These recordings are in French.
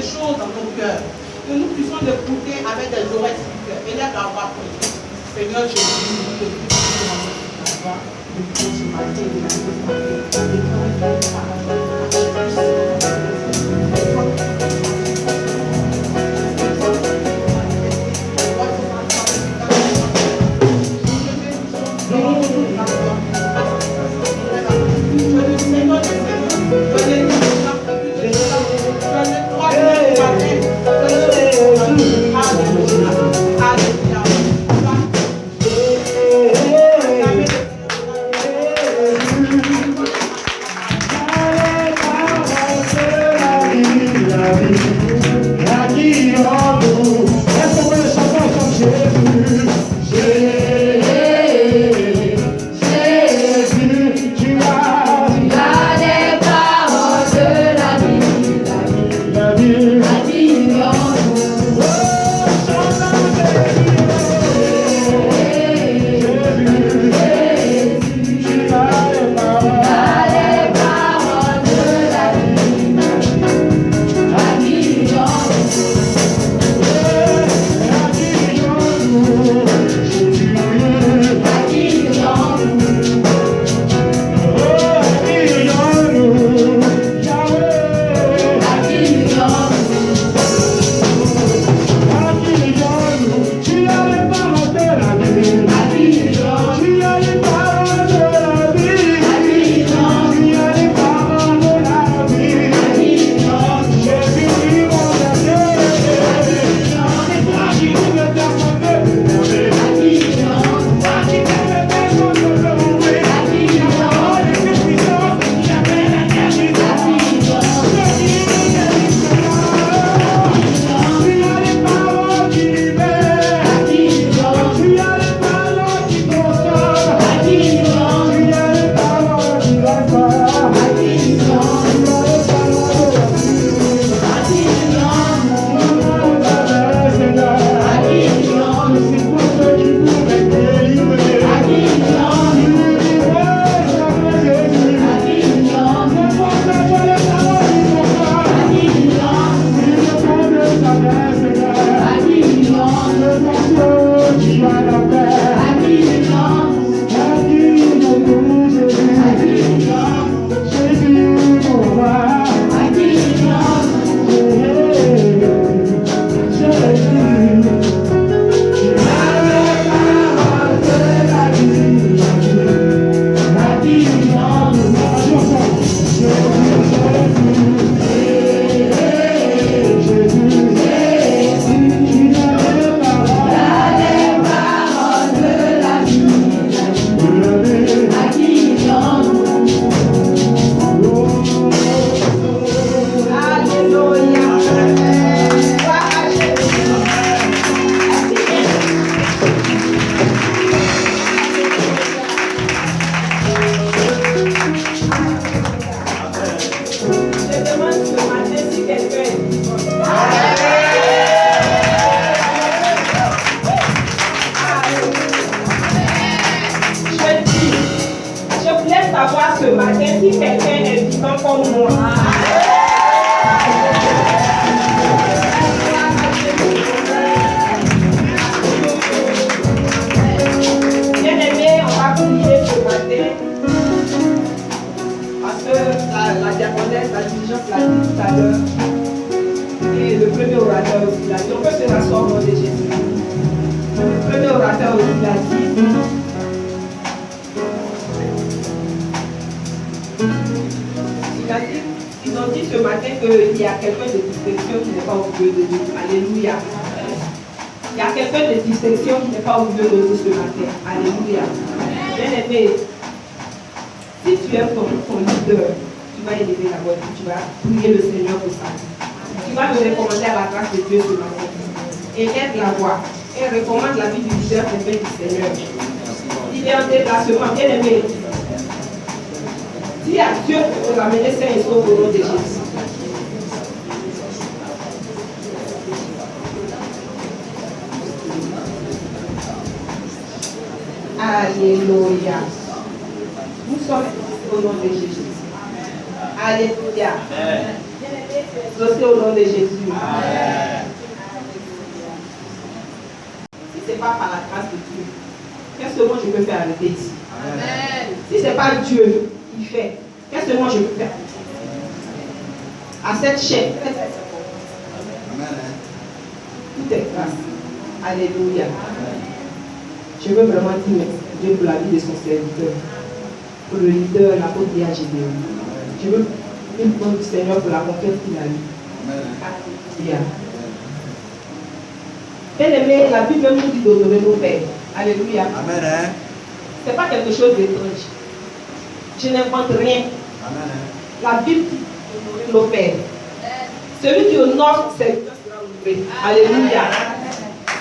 choses dans nos cœurs. Que nous puissions l'écouter avec des oreilles spirituelles. Et là, on va prier. Seigneur Jésus, nous te prions ce matin et Alléluia. Nous sommes au nom de Jésus. Alléluia. exaucé au nom de Jésus. Amen. Si ce n'est pas par la grâce de Dieu, qu'est-ce que moi je peux faire arrêter ici? Amen. Si ce n'est pas Dieu qui fait, qu'est-ce que moi je peux faire à cette chaîne? Tout est grâce. Alléluia. Je veux vraiment dire merci Dieu pour la vie de son serviteur, pour le leader, l'apôtre Léa Gédéon. Je veux une bonne du Seigneur pour la conquête qu'il a eue. Alléluia. Bien-aimé, la Bible même nous dit d'honorer nos pères. Alléluia. Amen. Ce n'est pas quelque chose d'étrange. Je n'invente rien. Amen. La Bible dit d'honorer nos pères. Celui qui honore ses serviteurs sera honoré. Alléluia.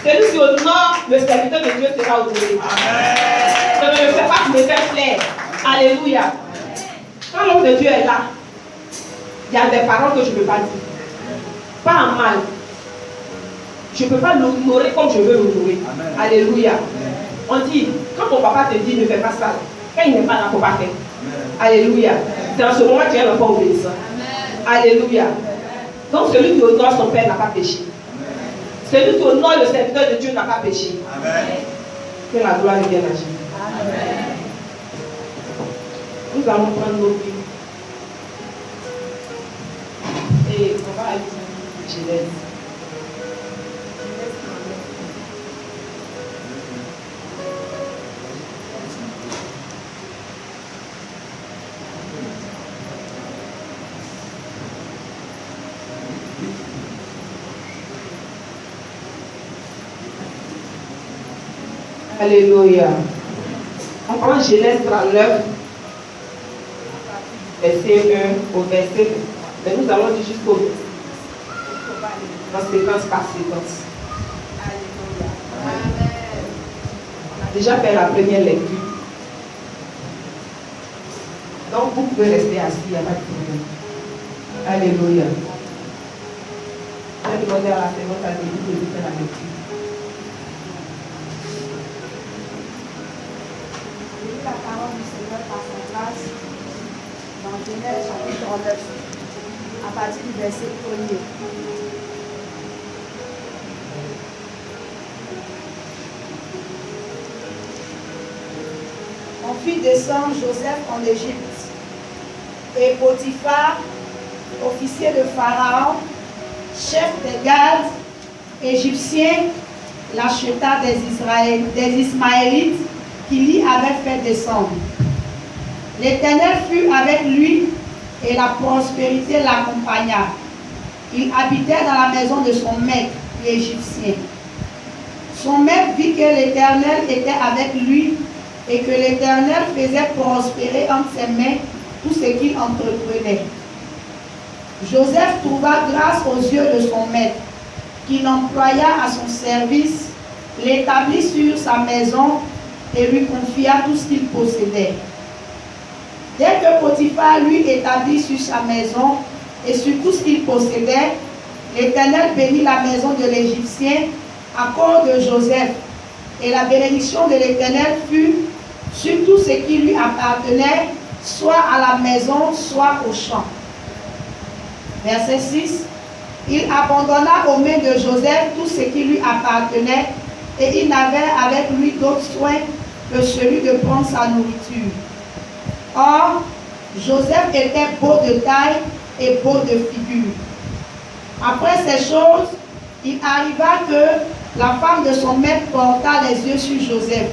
Celui qui honore le serviteur de Dieu sera honoré. Amen. Ne me fais pas me faire plaire. Alléluia. Quand l'homme de Dieu est là, il y a des paroles que je ne peux pas dire. Pas en mal. Je ne peux pas l'honorer comme je veux l'honorer. Alléluia. On dit, quand ton papa te dit ne fais pas ça, quand il n'est pas là, il ne faut pas faire. Alléluia. C'est en ce moment que tu es un enfant obéissant. Alléluia. Donc celui qui honore son père n'a pas péché. Celui qui honore le serviteur de Dieu n'a pas péché. Amen. Que la gloire revienne à Jésus. Amen. Nous allons prendre nos vies. Et on va aller à Genèse. Alléluia. On prend Genèse 39, verset 1 au verset 2. Mais nous allons dire jusqu'au verset. Dans séquence par séquence. Alléluia. Amen. On a déjà fait la première lecture. Donc vous pouvez rester assis, il n'y a pas de problème. Alléluia. Je vais demander à la servante à début de faire la lecture. La parole du Seigneur par sa grâce dans Genèse chapitre 9 à partir du verset 1er. On fit descendre Joseph en Égypte et Potiphar, officier de Pharaon, chef des gardes égyptiens, l'acheta des Ismaélites qu'il y avait fait descendre. L'Éternel fut avec lui et la prospérité l'accompagna. Il habitait dans la maison de son maître, l'Égyptien. Son maître vit que l'Éternel était avec lui et que l'Éternel faisait prospérer entre ses mains tout ce qu'il entreprenait. Joseph trouva grâce aux yeux de son maître, qui l'employa à son service, l'établit sur sa maison et lui confia tout ce qu'il possédait. Dès que Potiphar lui établit sur sa maison et sur tout ce qu'il possédait, l'Éternel bénit la maison de l'Égyptien à cause de Joseph. Et la bénédiction de l'Éternel fut sur tout ce qui lui appartenait, soit à la maison, soit au champ. Verset 6. Il abandonna aux mains de Joseph tout ce qui lui appartenait, et il n'avait avec lui d'autre soin que celui de prendre sa nourriture. Or, Joseph était beau de taille et beau de figure. Après ces choses, il arriva que la femme de son maître porta les yeux sur Joseph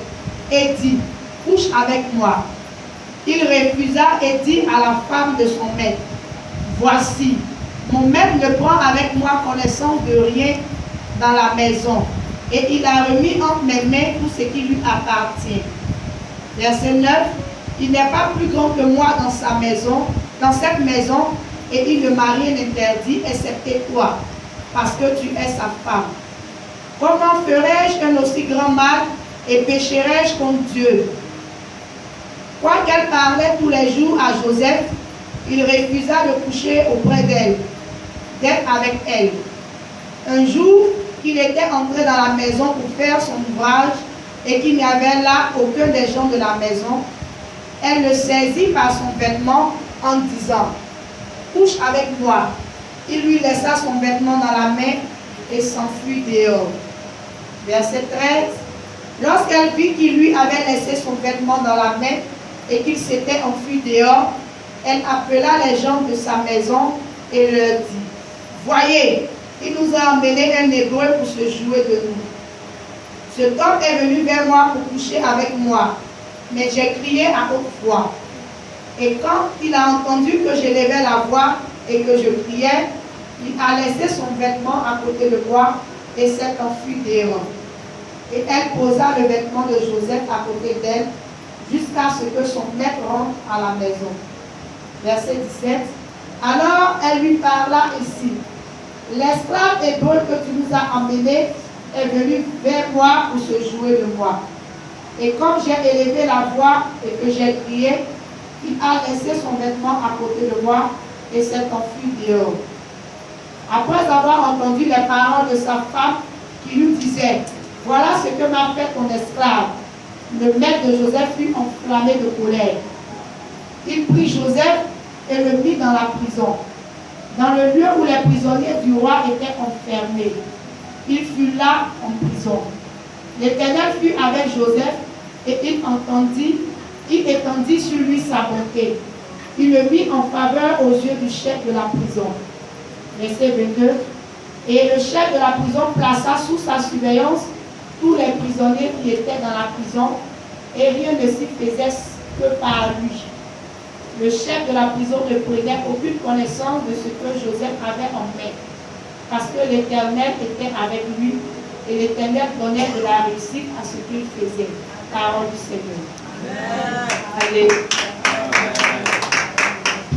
et dit, « Couche avec moi. » Il refusa et dit à la femme de son maître, « Voici, mon maître ne prend avec moi connaissance de rien dans la maison, et il a remis entre mes mains tout ce qui lui appartient. » Verset 9. Il n'est pas plus grand que moi dans sa maison, dans cette maison, et il ne m'a rien interdit, excepté toi, parce que tu es sa femme. Comment ferais-je un aussi grand mal et pécherais-je contre Dieu? Quoiqu'elle parlait tous les jours à Joseph, il refusa de coucher auprès d'elle, d'être avec elle. Un jour, qu'il était entré dans la maison pour faire son ouvrage et qu'il n'y avait là aucun des gens de la maison, elle le saisit par son vêtement en disant, « Couche avec moi. » il lui laissa son vêtement dans la main et s'enfuit dehors. Verset 13. Lorsqu'elle vit qu'il lui avait laissé son vêtement dans la main et qu'il s'était enfui dehors, elle appela les gens de sa maison et leur dit, voyez, il nous a emmené un Hébreu pour se jouer de nous. Cet homme est venu vers moi pour coucher avec moi, mais j'ai crié à haute voix. Et quand il a entendu que j'élevais la voix et que je priais, il a laissé son vêtement à côté de moi et s'est enfui dehors. Et elle posa le vêtement de Joseph à côté d'elle jusqu'à ce que son maître rentre à la maison. Verset 17. Alors elle lui parla ici. L'esclave hébreu que tu nous as emmené est venu vers moi pour se jouer de moi. Et comme j'ai élevé la voix et que j'ai crié, il a laissé son vêtement à côté de moi et s'est enfui dehors. Après avoir entendu les paroles de sa femme qui lui disait, voilà ce que m'a fait ton esclave, le maître de Joseph fut enflammé de colère. Il prit Joseph et le mit dans la prison, dans le lieu où les prisonniers du roi étaient enfermés. Il fut là en prison. L'Éternel fut avec Joseph et il étendit sur lui sa bonté. Il le mit en faveur aux yeux du chef de la prison. Verset 22. Et le chef de la prison plaça sous sa surveillance tous les prisonniers qui étaient dans la prison, et rien ne s'y faisait que par lui. Le chef de la prison ne prenait aucune connaissance de ce que Joseph avait en main, parce que l'Éternel était avec lui, et l'Éternel donnait de la réussite à ce qu'il faisait. Parole du Seigneur. Amen. Allez.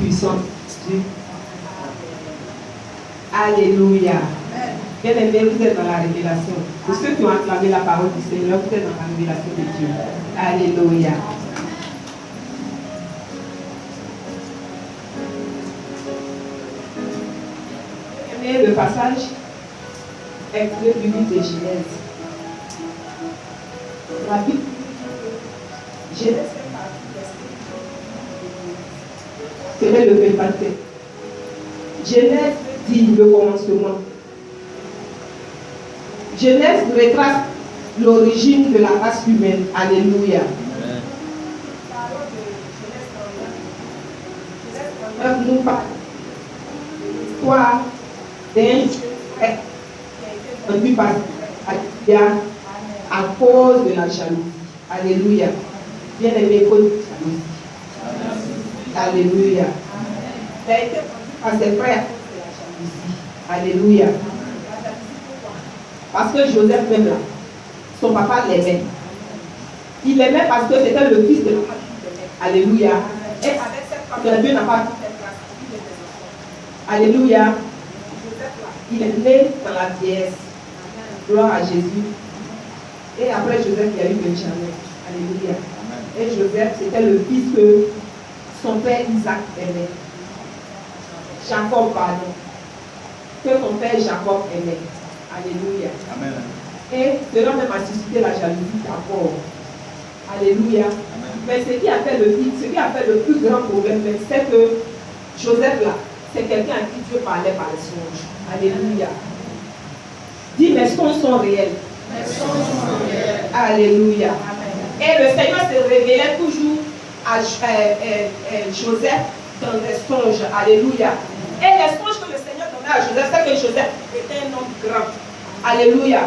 Puissant Dieu. Alléluia. Bien aimé, vous êtes dans la révélation. Pour ceux qui ont acclamé la parole du Seigneur, vous êtes dans la révélation de Dieu. Alléluia. Et le passage est tiré du livre de Genèse. La Bible, Genèse fait partie de le répartir. Genèse dit le commencement. Genèse retrace l'origine de la race humaine. Alléluia. Genèse nous parle de l'histoire d'un frère qui a été par à cause de la jalousie. Alléluia. Bien aimé, cause de la jalousie. Alléluia. Il a été par ses frères à cause de la jalousie. Alléluia. Parce que Joseph même là, son papa l'aimait. Il l'aimait parce que c'était le fils de la femme qu'il aimait. Alléluia. Et avec cette femme, Dieu n'a pas pu faire grâce. Alléluia. Joseph là, il est né dans la vieillesse. Gloire à Jésus. Et après Joseph, il y a eu Benjamin. Alléluia. Et Joseph, c'était le fils que son père Isaac aimait. Jacob, pardon. Que son père Jacob aimait. Alléluia. Amen. Et cela même a suscité la jalousie d'abord. Alléluia. Amen. Mais ce qui a fait le plus grand problème, c'est que Joseph là, c'est quelqu'un à qui Dieu parlait par les songes. Alléluia. Dis, mes songes sont réels. Mes songes sont réels. Alléluia. Amen. Et le Seigneur se révélait toujours à Joseph dans les songes. Alléluia. Et les songes que le Seigneur donnait à Joseph, c'est que Joseph était un homme grand. Alléluia.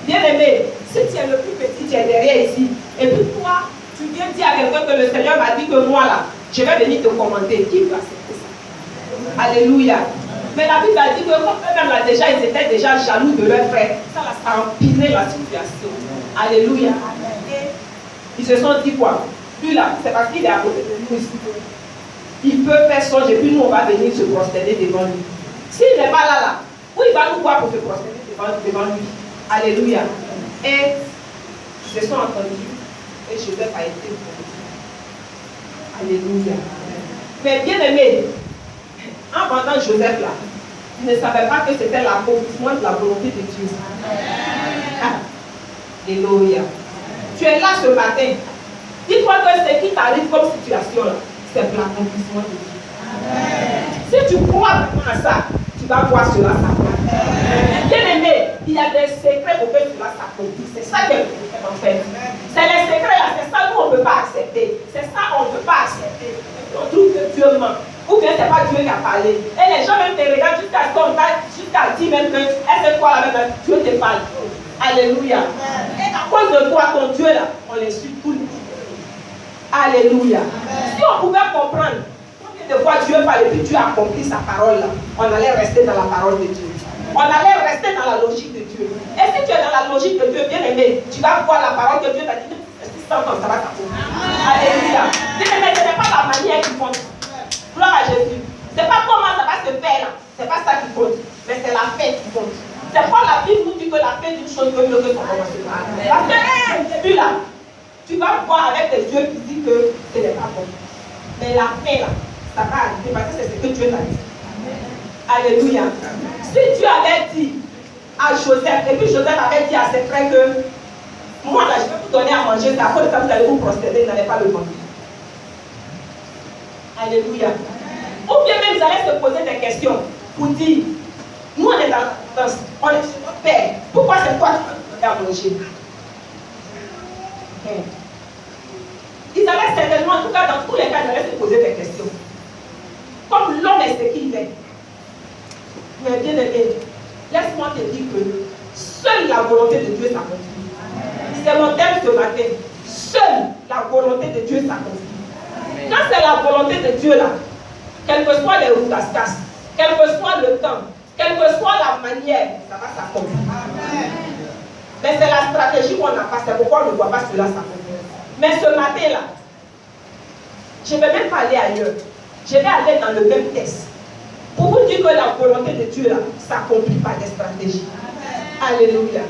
Bien aimé, si tu es le plus petit, tu es derrière ici. Et puis toi, tu viens dire à quelqu'un que le Seigneur m'a dit que moi là, je vais venir te commenter. Qui va accepter ça? Alléluia. Mais la Bible a dit que comme eux-mêmes là déjà, ils étaient déjà jaloux de leur frère. Ça a empiré la situation. Alléluia. Et ils se sont dit quoi? Lui là, c'est parce qu'il est à côté de nous ici. Il peut faire songe et puis nous on va venir se prosterner devant lui. S'il n'est pas là, où il va nous voir pour se prosterner devant lui? Alléluia. Et ils se sont entendus et Joseph a été vendu. Alléluia. Mais bien aimé, en vendant Joseph là, il ne savait pas que c'était l'accomplissement de la volonté de Dieu. Alléluia. Tu es là ce matin. Dis-toi que ce qui t'arrive comme situation là, c'est l'accomplissement de Dieu. Si tu crois vraiment à ça, tu tu vas voir cela s'accomplir. Bien aimé, il y a des secrets pour que cela s'accomplisse. C'est ça que en fait. C'est les secrets là, c'est ça nous on ne peut pas accepter. C'est ça on ne peut pas accepter. On trouve que Dieu ment. Ou bien c'est pas Dieu qui a parlé. Et les gens même te regardent jusqu'à dire même que est-ce que toi là même Dieu te parle. Alléluia. Et à cause de toi, ton Dieu là, on les suit tout le temps. Alléluia. Si on pouvait comprendre combien de fois Dieu parle et puis Dieu accomplit sa parole là, on allait rester dans la parole de Dieu. On allait rester dans la logique de Dieu. Et si tu es dans la logique de Dieu, bien aimé, tu vas voir la parole que Dieu t'a dit. 600 ans, ça va t'accomplir. Alléluia. Bien aimé, ce n'est pas la manière qui compte. Gloire à Jésus. Ce n'est pas comment ça va se faire là. Ce n'est pas ça qui compte. Mais c'est la fin qui compte. C'est pourquoi la Bible nous dit que la fin d'une chose vaut mieux que son commencement. La fin du début là, tu vas voir avec tes yeux qui disent que ce n'est pas bon. Mais la fin là, ça va arriver parce que c'est ce que Dieu t'a dit. Alléluia. Si Dieu avait dit à Joseph, et puis Joseph avait dit à ses frères que moi là je vais vous donner à manger, c'est à cause de ça que vous allez vous prosterner, vous n'allez pas le manger. Alléluia. Ou bien même vous allez se poser des questions pour dire, nous on est on est sur notre père, pourquoi c'est toi qui vas nous donner à manger? Ils allaient certainement, en tout cas dans tous les cas, ils allaient se poser des questions. Comme l'homme est ce qu'il est. Mais bien aimé, laisse-moi te dire que seule la volonté de Dieu s'accomplit. C'est mon thème ce matin. Seule la volonté de Dieu s'accomplit. Quand c'est la volonté de Dieu là, quel que soit les rougascas, quel que soit le temps, quelle que soit la manière, ça va s'accomplir. Mais c'est la stratégie qu'on n'a pas, c'est pourquoi on ne voit pas cela s'accomplir. Mais ce matin là, je ne vais même pas aller ailleurs. Je vais aller dans le même texte. Pour vous dire que la volonté de Dieu là, s'accomplit par des stratégies. Alléluia.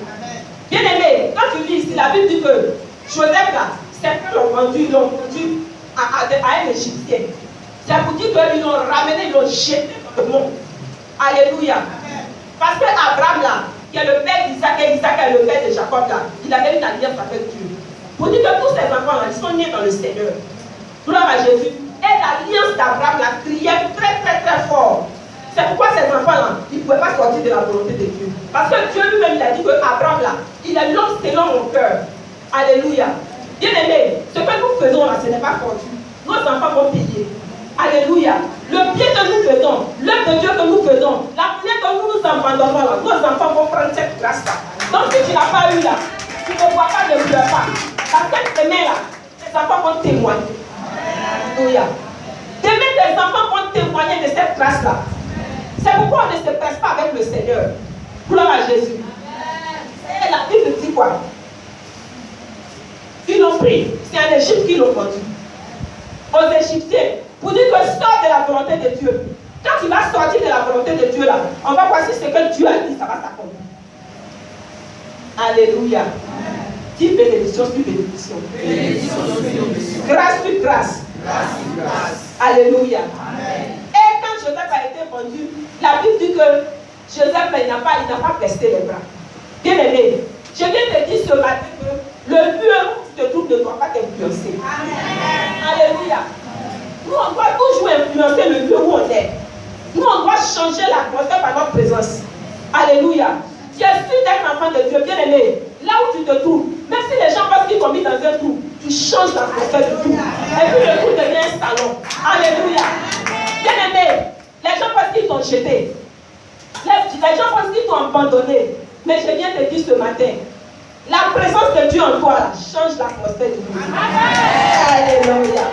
Bien aimé, quand tu lis ici, la Bible dit que Joseph là, certains l'ont vendu à un Égyptien. C'est pour dire qu'ils l'ont ramené, ils l'ont jeté dans le monde. Alléluia. Parce que Abraham là, qui est le père d'Isaac et Isaac est le père de Jacob là, il avait une alliance avec Dieu. Pour dire que tous ces enfants là, ils sont nés dans le Seigneur. Gloire à Jésus. Et l'alliance d'Abraham là criait très très très fort. C'est pourquoi ces enfants-là, ils ne pouvaient pas sortir de la volonté de Dieu. Parce que Dieu lui-même, il a dit que Abraham là, il est l'homme selon mon cœur. Alléluia. Bien aimé, ce que nous faisons là, ce n'est pas fortuit. Nos enfants vont payer. Alléluia. Le bien que nous faisons, l'œuvre de Dieu que nous faisons, la manière que nous nous abandonnons là, nos enfants vont prendre cette grâce-là. Donc si tu n'as pas eu là, tu ne vois pas, ne pleure pas. Parce que demain là, tes enfants vont témoigner. Alléluia. Demain, tes enfants vont témoigner de cette grâce-là. C'est pourquoi on ne se presse pas avec le Seigneur. Gloire à Jésus. Et la Bible dit quoi? Ils l'ont pris. C'est en Égypte qu'ils l'ont vendu. Aux Égyptiens. Pour dire que sors de la volonté de Dieu. Quand tu vas sortir de la volonté de Dieu là, on va voir si ce que Dieu a dit, ça va s'accomplir. Alléluia. Dis bénédiction sur bénédiction. Grâce sur grâce. Alléluia. Et quand Joseph a été vendu, la Bible dit que Joseph il n'a pas baissé les bras. Bien aimé, je viens te dire ce matin que le lieu où tu te trouves ne doit pas t'influencer. Alléluia. Nous, on doit toujours influencer le lieu où on est. Nous, on doit changer l'atmosphère par notre présence. Alléluia. Tu es sûr d'être enfant de Dieu, bien aimé. Là où tu te trouves, même si les gens pensent qu'ils t'ont mis dans un trou, tu changes l'atmosphère du trou. Et puis le trou devient un salon. Alléluia. Bien aimé, les gens pensent qu'ils t'ont jeté. Les gens pensent qu'ils t'ont abandonné. Mais je viens te dire ce matin, la présence de Dieu en toi là, change l'atmosphère du trou. Alléluia.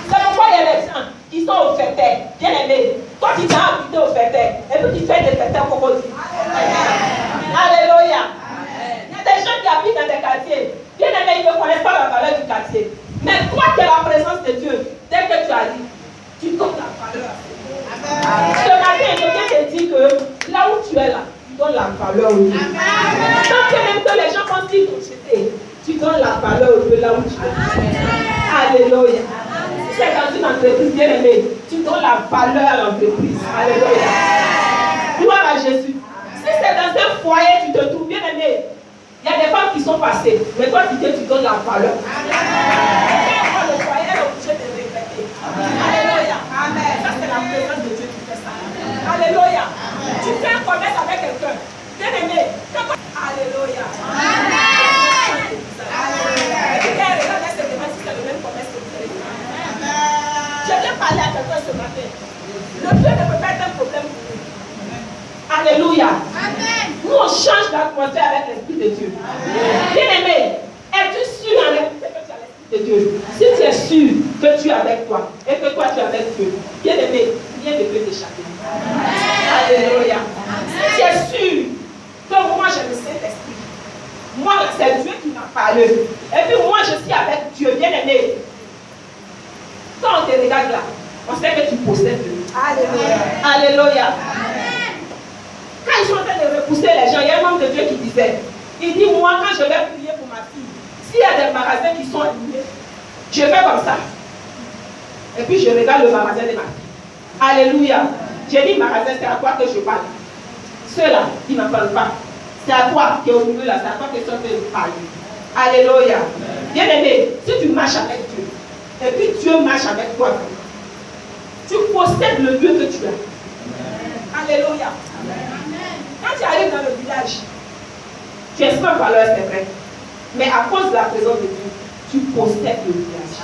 C'est pourquoi il y a des gens qui sont au fêteur. Bien aimé, toi tu vas habiter au fêteur. Et puis tu fais des fêteurs crocodiles. Alléluia. Il y a des gens qui habitent dans des quartiers. Bien aimé, ils ne connaissent pas la valeur du quartier. Mais toi qui es la présence de Dieu, dès que tu arrives, tu donnes la valeur. Ce matin, je viens te dire que là où tu es là, tu donnes la valeur au Dieu. Tant que même que les gens pensent qu'ils t'ont jeté, tu donnes la valeur au Dieu là où tu es. Alléluia. Si c'est dans une entreprise bien aimée, tu donnes la valeur à l'entreprise. Alléluia. Gloire à Jésus. Si c'est dans un foyer, tu te trouves bien aimé. Il y a des femmes qui sont passées, mais toi tu donnes la valeur. Le foyer est obligé de regretter. Alléluia. Amen. Ça c'est la présence de Dieu qui fait ça. Alléluia. Nous, on change d'atmosphère avec l'Esprit de Dieu. Bien-aimé, es-tu sûr en réalité que tu as l'Esprit de Dieu? Si tu es sûr que tu es avec toi et que toi tu es avec Dieu, bien-aimé, rien ne peut t'échapper. Alléluia. Si tu es sûr que moi je le Saint-Esprit, moi c'est Dieu qui m'a parlé, et puis moi je suis avec Dieu, bien-aimé, quand on te regarde là, on sait que tu possèdes Dieu. Alléluia. Alléluia. Quand ils sont en train de repousser les gens, il y a un homme de Dieu qui disait, il dit, moi quand je vais prier pour ma fille, s'il y a des magasins qui sont alignés, je fais comme ça. Et puis je regarde le magasin de ma fille. Alléluia. J'ai dit magasin, c'est à toi que je parle. Ceux-là, ils ne parlent pas. C'est à toi qui est au milieu là, c'est à toi que tu peux parler. Alléluia. Bien-aimé, si tu marches avec Dieu, et puis Dieu marche avec toi, tu possèdes le lieu que tu as. Alléluia. Quand tu arrives dans le village, tu es sans valeur, c'est vrai. Mais à cause de la présence de Dieu, tu possèdes le village.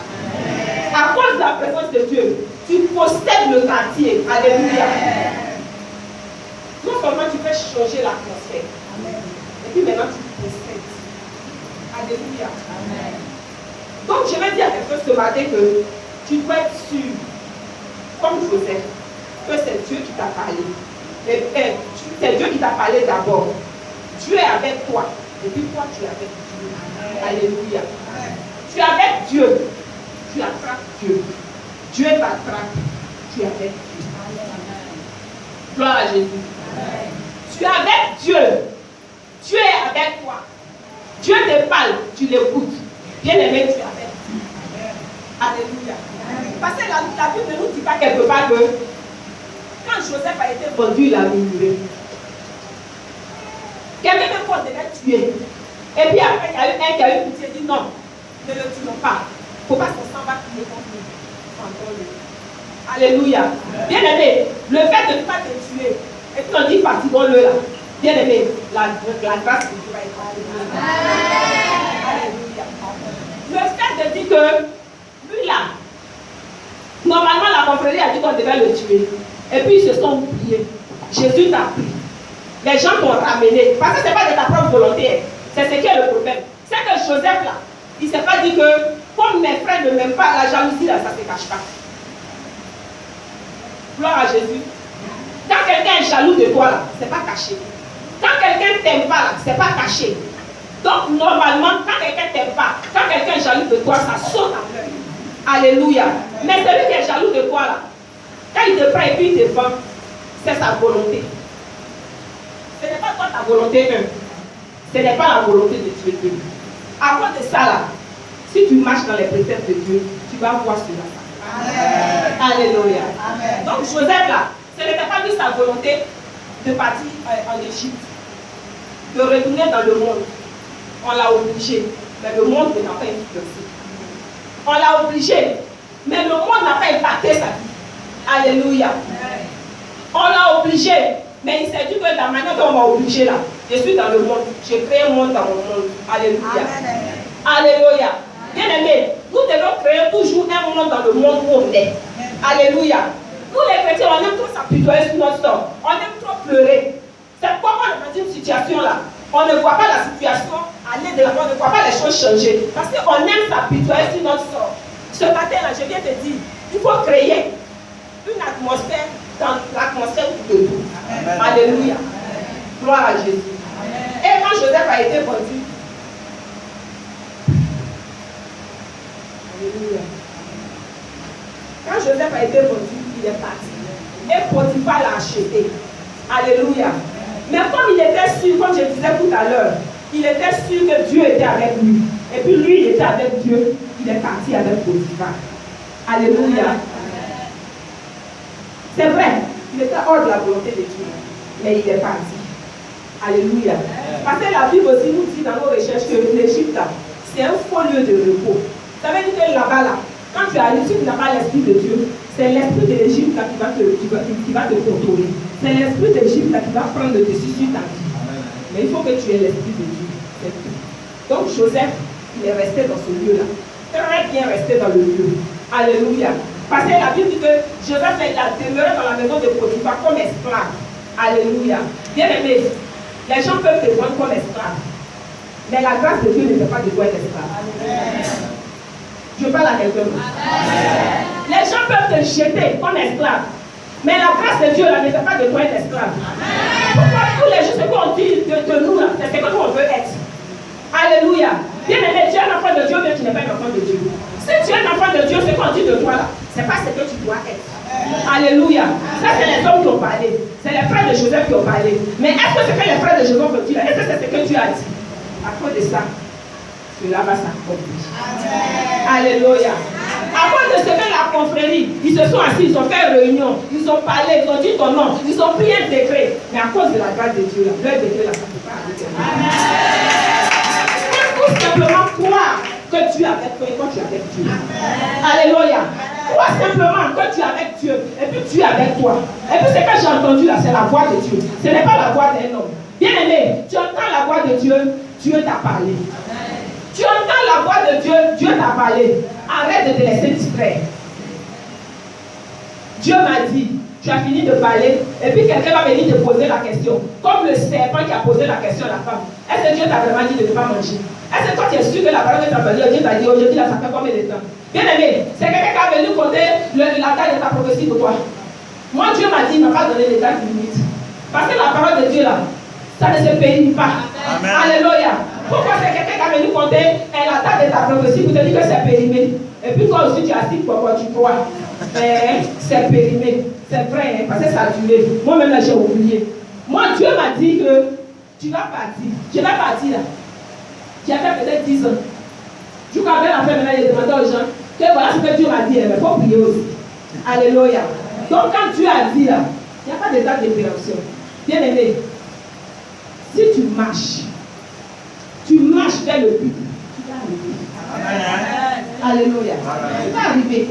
À cause de la présence de Dieu, tu possèdes le quartier. Alléluia. Non seulement tu peux changer l'atmosphère, et puis maintenant tu possèdes. Alléluia. Donc je vais dire à quelqu'un ce matin que tu dois être sûr, comme Joseph, que c'est Dieu qui t'a parlé. C'est Dieu qui t'a parlé d'abord. Dieu est avec toi. Et puis toi, tu es avec Dieu. Alléluia. Tu es avec Dieu. Tu attrapes Dieu. Dieu t'attrape. Tu es avec Dieu. Gloire à Jésus. Tu es avec Dieu. Dieu est avec toi. Dieu te parle. Tu l'écoutes. Bien-aimé, tu es avec Dieu. Alléluia. Parce que la Bible ne nous dit pas quelque part que quand Joseph a été vendu, il a murmuré. Quelqu'un de quoi devait tuer. Et puis après, il y a eu un qui a eu pitié et dit non, ne le tuons pas. Il ne faut pas qu'on s'en va prier contre lui. Alléluia. Bien-aimé, le fait de ne pas te tuer, et puis on dit fatigons-le là. Bien-aimé, la grâce de Dieu va être Alléluia. Le fait de dire que lui là, normalement la confrérie a dit qu'on devait le tuer. Et puis ils se sont oubliés. Jésus t'a pris. Les gens t'ont ramené. Parce que ce n'est pas de ta propre volonté. C'est ce qui est le problème. C'est que Joseph là, il ne s'est pas dit que comme mes frères ne m'aiment pas, la jalousie là, ça ne se cache pas. Gloire à Jésus. Quand quelqu'un est jaloux de toi là, ce n'est pas caché. Quand quelqu'un ne t'aime pas là, ce n'est pas caché. Donc normalement, quand quelqu'un ne t'aime pas, quand quelqu'un est jaloux de toi, ça saute à l'œil. Alléluia. Mais celui qui est jaloux de toi là, quand il te prend et puis il te vend, c'est sa volonté. Ce n'est pas toi ta volonté, ce n'est pas la volonté de Dieu. À cause de ça là, si tu marches dans les préceptes de Dieu, tu vas voir cela. Amen. Alléluia. Amen. Donc Joseph là, ce n'était pas lui sa volonté de partir en Égypte, de retourner dans le monde. On l'a obligé, mais le monde n'a pas influencé. On l'a obligé, mais le monde n'a pas impacté sa vie. Alléluia. Amen. On l'a obligé, mais il s'est dit que la manière dont on m'a obligé là, je suis dans le monde, j'ai créé un monde dans mon monde. Alléluia. Amen. Alléluia. Bien aimé, nous devons créer toujours un monde dans le monde où on est. Alléluia. Nous les chrétiens, on aime trop s'apitoyer sur notre sort. On aime trop pleurer. C'est pourquoi on est dans une situation là. On ne voit pas la situation aller de l'avant, on ne voit pas les choses changer. Parce qu'on aime s'apitoyer sur notre sort. Ce matin là, je viens te dire, il faut créer une atmosphère dans l'atmosphère de tout. Alléluia. Gloire à Jésus. Amen. Et quand Joseph a été vendu, alléluia. Quand Joseph a été vendu, il est parti. Et Potiphar l'a acheté. Alléluia. Mais comme il était sûr, comme je disais tout à l'heure, il était sûr que Dieu était avec lui. Et puis lui, il était avec Dieu. Il est parti avec Potiphar. Alléluia. C'est vrai, il était hors de la volonté de Dieu. Mais il est parti. Alléluia. Parce que la Bible aussi nous dit dans nos recherches que l'Égypte, c'est un faux lieu de repos. Ça veut dire que là-bas, là, quand tu arrives, si tu n'as pas l'esprit de Dieu, c'est l'esprit de l'Égypte qui va te contrôler. C'est l'esprit de l'Égypte qui va prendre le dessus sur ta vie. Mais il faut que tu aies l'esprit de Dieu. C'est tout. Donc Joseph, il est resté dans ce lieu-là. Très bien resté dans le lieu. Alléluia. Parce que la Bible dit que Joseph a demeuré dans la maison de Potiphar comme esclave. Alléluia. Bien aimé, les gens peuvent te prendre comme esclave. Mais la grâce de Dieu ne fait pas de toi être esclave. Je parle à quelqu'un. Les gens peuvent te jeter comme esclave. Mais la grâce de Dieu là, ne fait pas de toi être esclave. Pourquoi tous les jours, ce qu'on dit de nous, c'est ce qu'on veut être. Alléluia. Bien aimé, tu es un enfant de Dieu, mais tu n'es pas un enfant de Dieu. Si tu es un enfant de Dieu, ce qu'on dit de toi là, ce n'est pas ce que tu dois être. Alléluia. Ça, c'est les hommes qui ont parlé. C'est les frères de Joseph qui ont parlé. Mais est-ce que ce que les frères de Joseph ont dit là, est-ce que c'est ce que Dieu a dit? À cause de ça, cela va s'accomplir. Alléluia. À cause de ce que la confrérie, ils se sont assis, ils ont fait réunion, ils ont parlé, ils ont dit ton nom, ils ont pris un décret. Mais à cause de la grâce de Dieu, là, leur décret là, ça ne peut pas arriver. Tout simplement croire que tu es avec toi et quand tu es avec Dieu. Alléluia. Crois simplement que tu es avec Dieu et puis tu es avec toi. Et puis ce que j'ai entendu là, c'est la voix de Dieu. Ce n'est pas la voix d'un homme. Bien aimé, tu entends la voix de Dieu, Dieu t'a parlé. Tu entends la voix de Dieu, Dieu t'a parlé. Arrête de te laisser distraire. Dieu m'a dit, tu as fini de parler, et puis quelqu'un va venir te poser la question. Comme le serpent qui a posé la question à la femme. Est-ce que Dieu t'a vraiment dit de ne pas manger? Est-ce que toi tu es sûr que la parole que tu as parlé, Dieu t'a dit aujourd'hui, là, ça fait combien de temps? Bien aimé, c'est quelqu'un qui a venu compter la taille de ta prophétie pour toi. Moi, Dieu m'a dit, il ne m'a pas donné les dates limites. Parce que la parole de Dieu là, ça ne se périme pas. Amen. Alléluia. Pourquoi c'est quelqu'un qui a venu compter la date de ta prophétie pour te dire que c'est périmé? Et puis toi aussi tu as dit pourquoi tu crois. Mais c'est périmé. C'est vrai, hein, parce que ça a duré. Moi-même là j'ai oublié. Moi Dieu m'a dit que tu vas partir. Je vais partir là. J'ai fait peut-être 10 ans. Je crois bien la fin maintenant, il a demandé aux gens que voilà ce que Dieu m'a dit, mais il faut prier aussi. Alléluia. Donc quand Dieu a dit là, il n'y a pas de date d'expiration. Bien aimé, si tu marches vers le but, tu vas arriver. Alléluia. Tu vas arriver.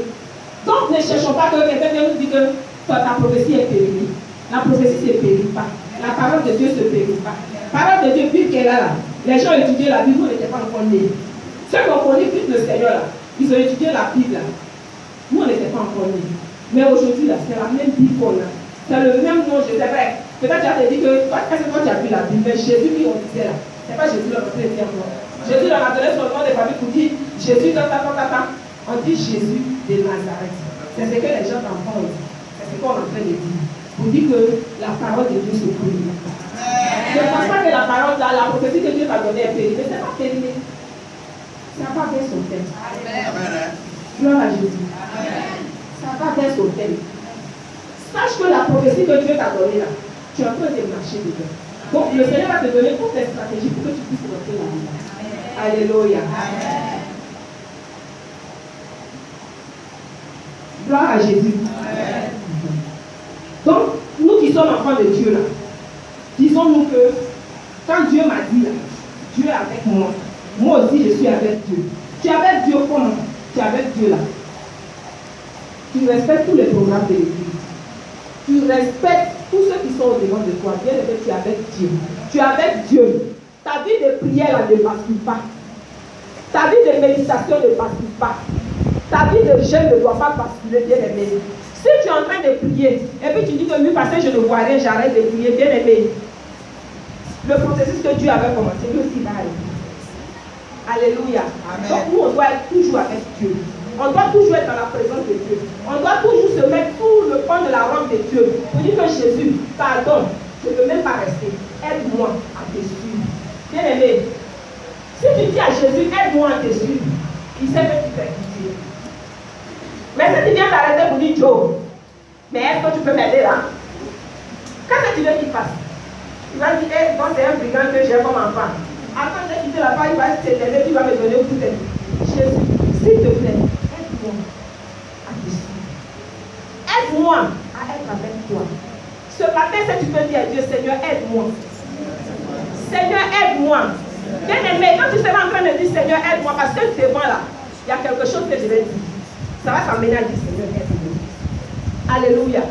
Donc ne cherchons pas que quelqu'un vienne nous dire que ta prophétie est périmée. La prophétie ne se périme pas. La parole de Dieu ne se périme pas. La parole de Dieu, puis qu'elle est là, les gens étudiaient la Bible, nous n'étions pas encore nés. Ceux qui ont connu le Seigneur là, ils ont étudié la Bible là. Nous on n'était pas encore nés. Mais aujourd'hui là, c'est la même Bible qu'on a. C'est le même nom, je sais pas. Peut-être tu as dit que, est-ce que toi tu as vu la Bible? Mais Jésus qui on disait là, c'est pas Jésus là, c'est bien moi. Jésus là, on a donné son nom de famille pour dire Jésus, on dit Jésus de Nazareth. C'est ce que les gens t'entendent. C'est ce qu'on est en train de dire. Pour dire que la parole de Dieu se périme. Je ne pense pas que la parole, la prophétie que Dieu t'a donnée est périmée. Ce n'est pas périmé. Ça n'a pas fait son thème. Gloire à Jésus. Ça n'a pas fait son thème. Sache que la prophétie que Dieu t'a donnée là, tu es en train de marcher dedans. Donc le Seigneur va te donner toutes les stratégies pour que tu puisses rentrer là-dedans. Alléluia. Gloire à Jésus. Donc, nous qui sommes enfants de Dieu là, disons-nous que quand Dieu m'a dit là, Dieu est avec moi. Moi aussi je suis avec Dieu. Tu es avec Dieu comment? Tu es avec Dieu là. Tu respectes tous les programmes de l'Église. Tu respectes tous ceux qui sont au-devant de toi. Bien que tu es avec Dieu. Tu es avec Dieu. Ta vie de prière là, ne bascule pas. Ta vie de méditation ne bascule pas. Ta vie de jeûne ne doit pas basculer, bien aimé. Si tu es en train de prier, et puis tu dis que lui, parce que je ne vois rien, j'arrête de prier, bien aimé. Le processus que Dieu avait commencé, lui aussi va arriver. Alléluia. Amen. Donc nous, on doit être toujours avec Dieu. On doit toujours être dans la présence de Dieu. On doit toujours se mettre sous le pan de la robe de Dieu. Pour dire que Jésus, pardon, je ne veux même pas rester. Aide-moi à te suivre. Bien aimé, si tu dis à Jésus, aide-moi à te suivre, il sait que tu fais pitié. Mais si tu viens t'arrêter pour dire Joe, mais est-ce que tu peux m'aider là? Qu'est-ce que tu veux qu'il fasse? Il va dire, hey, bon, c'est un brigand que j'ai comme enfant. Attends, j'ai quitté la part, il va s'élever, tu vas me donner tout tes vies. Jésus, s'il te plaît, aide-moi à te suivre. Aide-moi à être avec toi. Ce matin, si tu peux dire à Dieu, Seigneur, aide-moi. Seigneur, aide-moi. Bien aimé, quand tu seras en train de dire, Seigneur, aide-moi, parce que devant là, il y a quelque chose que je vais dire. Ça va s'amener à dire, Seigneur, aide-moi. Alléluia.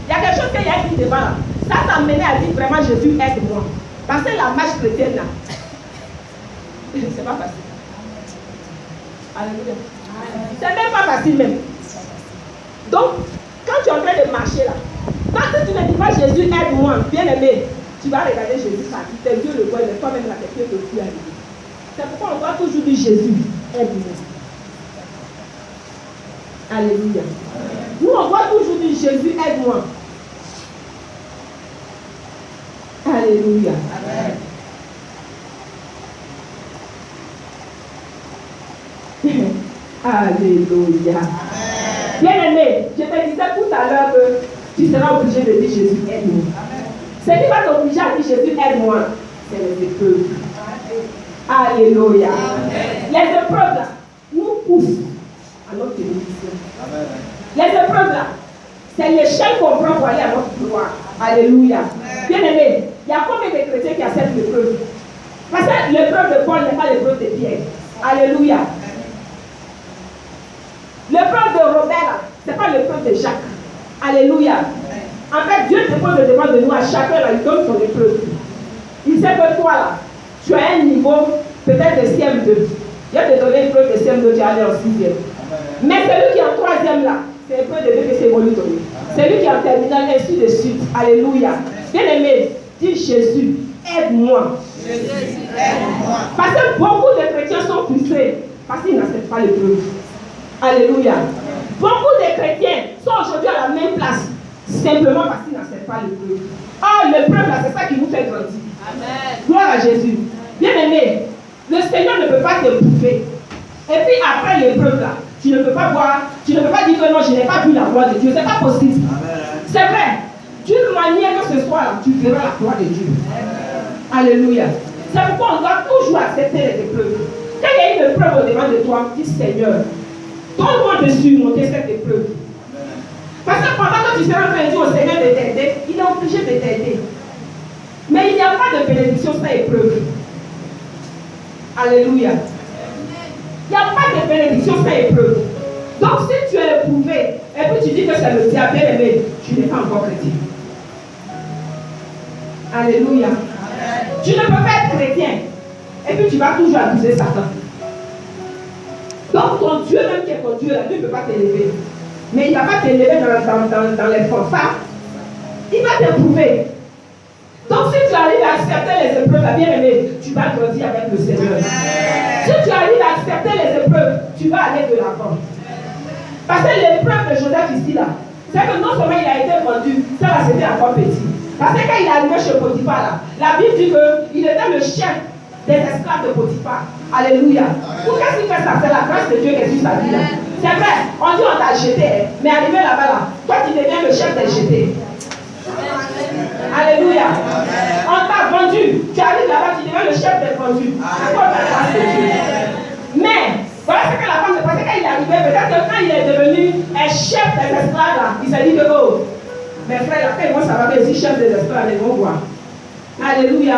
Il y a quelque chose qu'il y a écrit devant là. Ça s'amener à dire, vraiment, Jésus, aide-moi. Parce que la marche chrétienne là, c'est pas facile. Alléluia. C'est même pas facile même. Donc, quand tu es en train de marcher là, quand tu ne dis pas Jésus aide-moi, bien aimé, tu vas regarder Jésus partir, tes yeux le voient, mais toi-même la tête que tu as arrivé. C'est pourquoi on doit toujours dire Jésus, aide-moi. Alléluia. Nous, on doit toujours dire Jésus, aide-moi. Alléluia. Amen. Alléluia. Bien-aimé, je te disais tout à l'heure que tu seras obligé de dire Jésus, aide-moi. Ce qui va t'obliger à dire Jésus, aide-moi, c'est les épreuves. Alléluia. Les épreuves là nous poussent à notre bénédiction. Les épreuves là, c'est l'échelle qu'on prend pour aller à notre gloire. Alléluia. Bien-aimé, il y a combien de chrétiens qui acceptent l'épreuve? Parce que l'épreuve de Paul n'est pas l'épreuve de Pierre. Alléluia. L'épreuve de Robert, ce n'est pas l'épreuve de Jacques. Alléluia. En fait, Dieu dépose le demande de nous à chacun, là, il donne son épreuve. Il sait que toi, là, tu as un niveau peut-être de CM2. Il te donné une épreuve de CM2, tu es allé en 6e. Mais celui qui est en 3e, là, c'est l'épreuve de BPC qu'on lui donne. Celui qui est en terminale, ainsi de suite. Alléluia. Bien-aimé, dis Jésus, aide-moi. Jésus, aide-moi. Parce que beaucoup de chrétiens sont frustrés parce qu'ils n'acceptent pas l'épreuve. Alléluia. Beaucoup de chrétiens sont aujourd'hui à la même place simplement parce qu'ils n'acceptent pas l'épreuve. Oh, l'épreuve là, c'est ça qui nous fait grandir. Amen. Gloire à Jésus. Bien-aimé, le Seigneur ne peut pas te bouffer. Et puis après l'épreuve là, tu ne peux pas voir, tu ne peux pas dire que non, je n'ai pas vu la gloire de Dieu. C'est pas possible. C'est vrai. D'une manière que ce soit là, tu verras la gloire de Dieu. Amen. Alléluia. C'est pourquoi on doit toujours accepter les épreuves. Quand il y a une épreuve au devant de toi, dis Seigneur, donne-moi de surmonter cette épreuve. Parce que pendant que tu seras en train de dire au Seigneur de t'aider, il est obligé de t'aider. Mais il n'y a pas de bénédiction sans épreuve. Alléluia. Il n'y a pas de bénédiction sans épreuve. Donc si tu es éprouvé, et puis tu dis que c'est le diable, bien aimé, tu n'es pas encore chrétien. Alléluia. Tu ne peux pas être chrétien, et puis tu vas toujours accuser Satan. Donc ton Dieu même qui est ton Dieu, là, lui ne peut pas t'élever. Mais il ne va pas t'élever dans les fanfares. Il va t'éprouver. Donc si tu arrives à accepter les épreuves, bien aimé, tu vas grandir avec le Seigneur. Si tu arrives à accepter les épreuves, tu vas aller de l'avant. Parce que l'épreuve de Joseph ici là, c'est que non seulement il a été vendu, ça là c'était encore petit. Parce que quand il est arrivé chez Potiphar là, la Bible dit qu'il était le chef des esclaves de Potiphar. Alléluia. Pourquoi est-ce qu'il fait ça? C'est la grâce de Dieu qui est sur sa vie là. C'est vrai, on dit on t'a jeté, mais arrivé là-bas là, toi tu deviens le chef des jetés. Alléluia. On t'a vendu. Tu arrives là-bas, tu deviens le chef des vendus. C'est quoi la grâce de Dieu? Mais, voilà ce que la femme se passait quand il est arrivé. Peut-être que quand il est devenu un chef des esclaves, là, il s'est dit que, oh, mes frères, après, moi, ça va bien, si chef des esclaves, ils vont voir. Alléluia.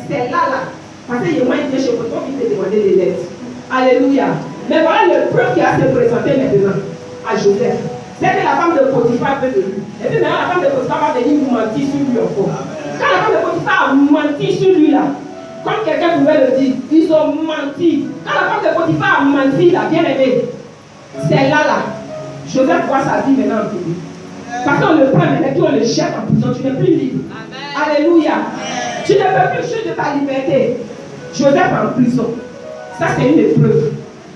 C'est là. Parce qu'il y a moins de chez vous, il te demandait des lettres. Alléluia. Mais voilà le preuve qui a se présenté maintenant à Joseph. C'est que la femme de Potiphar veut de lui. Et puis maintenant, la femme de Potiphar va venir mentir sur lui encore. Quand la femme de Potiphar a menti sur lui là, comme quelqu'un pouvait le dire, ils ont menti. Quand la femme de Potiphar a menti là, bien aimé, c'est là. Joseph voit sa vie maintenant en prison. Parce qu'on le prend maintenant, puis on le jette en prison, tu n'es plus libre. Amen. Alléluia. Amen. Tu ne peux plus jouir de ta liberté. Joseph en prison. Ça c'est une épreuve.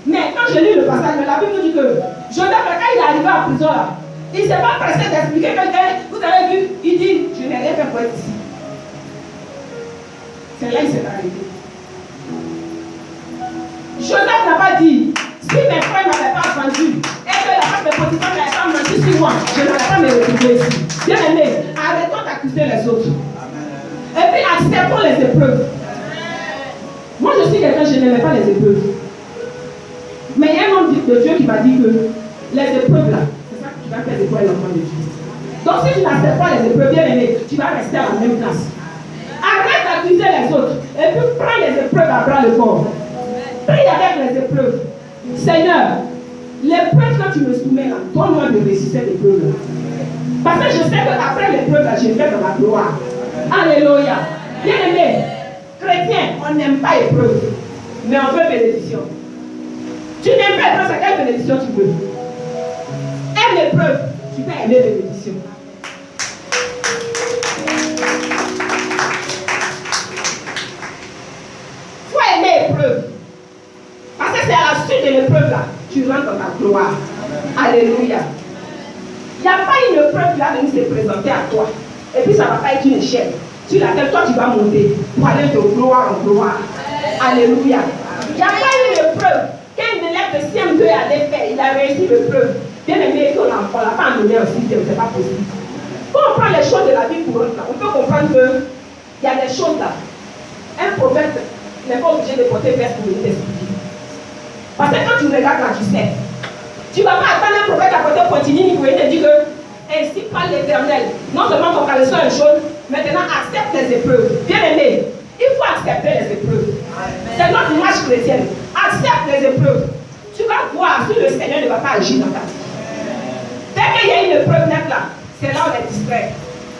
Mais quand je lis le passage, la Bible dit que Joseph, quand il est arrivé en prison là, il ne s'est pas pressé d'expliquer que vous avez vu, il dit, je n'ai rien fait pour être ici. C'est là qu'il s'est arrêté. Joseph n'a pas dit, si mes frères ne m'avaient pas vendu, et que la femme de Potiphar n'avait pas menti sur moi, je n'aurais pas me retrouver ici. Bien aimé, arrêtons d'accuser les autres. Et puis acceptons les épreuves. Moi je suis quelqu'un, je n'aimais pas les épreuves. Mais il y a un homme de Dieu qui m'a dit que les épreuves là, c'est ça que tu vas faire de toi l'enfant de Dieu. Donc si tu n'acceptes pas les épreuves, bien aimé, tu vas rester à la même place. Arrête d'accuser les autres et puis prends les épreuves à bras le corps. Prie avec les épreuves. Seigneur, l'épreuve que tu me soumets là, donne-moi de réussir cette épreuve là. Parce que je sais qu'après l'épreuve là, je vais dans la gloire. Alléluia. Bien aimé, chrétien, on n'aime pas l'épreuve, mais on veut bénédiction. Tu n'aimes pas l'épreuve, c'est quelle bénédiction tu veux? Aime l'épreuve, tu peux aimer bénédiction. tu rentres dans ta gloire. Alléluia. Il n'y a pas une preuve qui va venir se présenter à toi. Et puis ça ne va pas être une échelle sur laquelle toi tu vas monter pour aller de gloire en gloire. Alléluia. Il n'y a pas une preuve qu'un élève de CM2 allait faire. Il a réussi l'épreuve. Bien aimé, qu'on l'a pas amené aussi, ce n'est pas possible. Quand on prend les choses de la vie courante, on peut comprendre qu'il y a des choses là. Un prophète n'est pas obligé de porter veste pour venir t'expliquer. Parce que quand tu regardes là, tu sais. Tu ne vas pas attendre un prophète à côté continue pour venir te dire que ainsi parle l'Éternel. Non seulement ton caleçon est jaune, maintenant accepte les épreuves. Bien aimé, il faut accepter les épreuves. C'est notre image chrétienne. Accepte les épreuves. Tu vas voir si le Seigneur ne va pas agir dans ta vie. Dès qu'il y a une épreuve nette là, c'est là où on est distrait.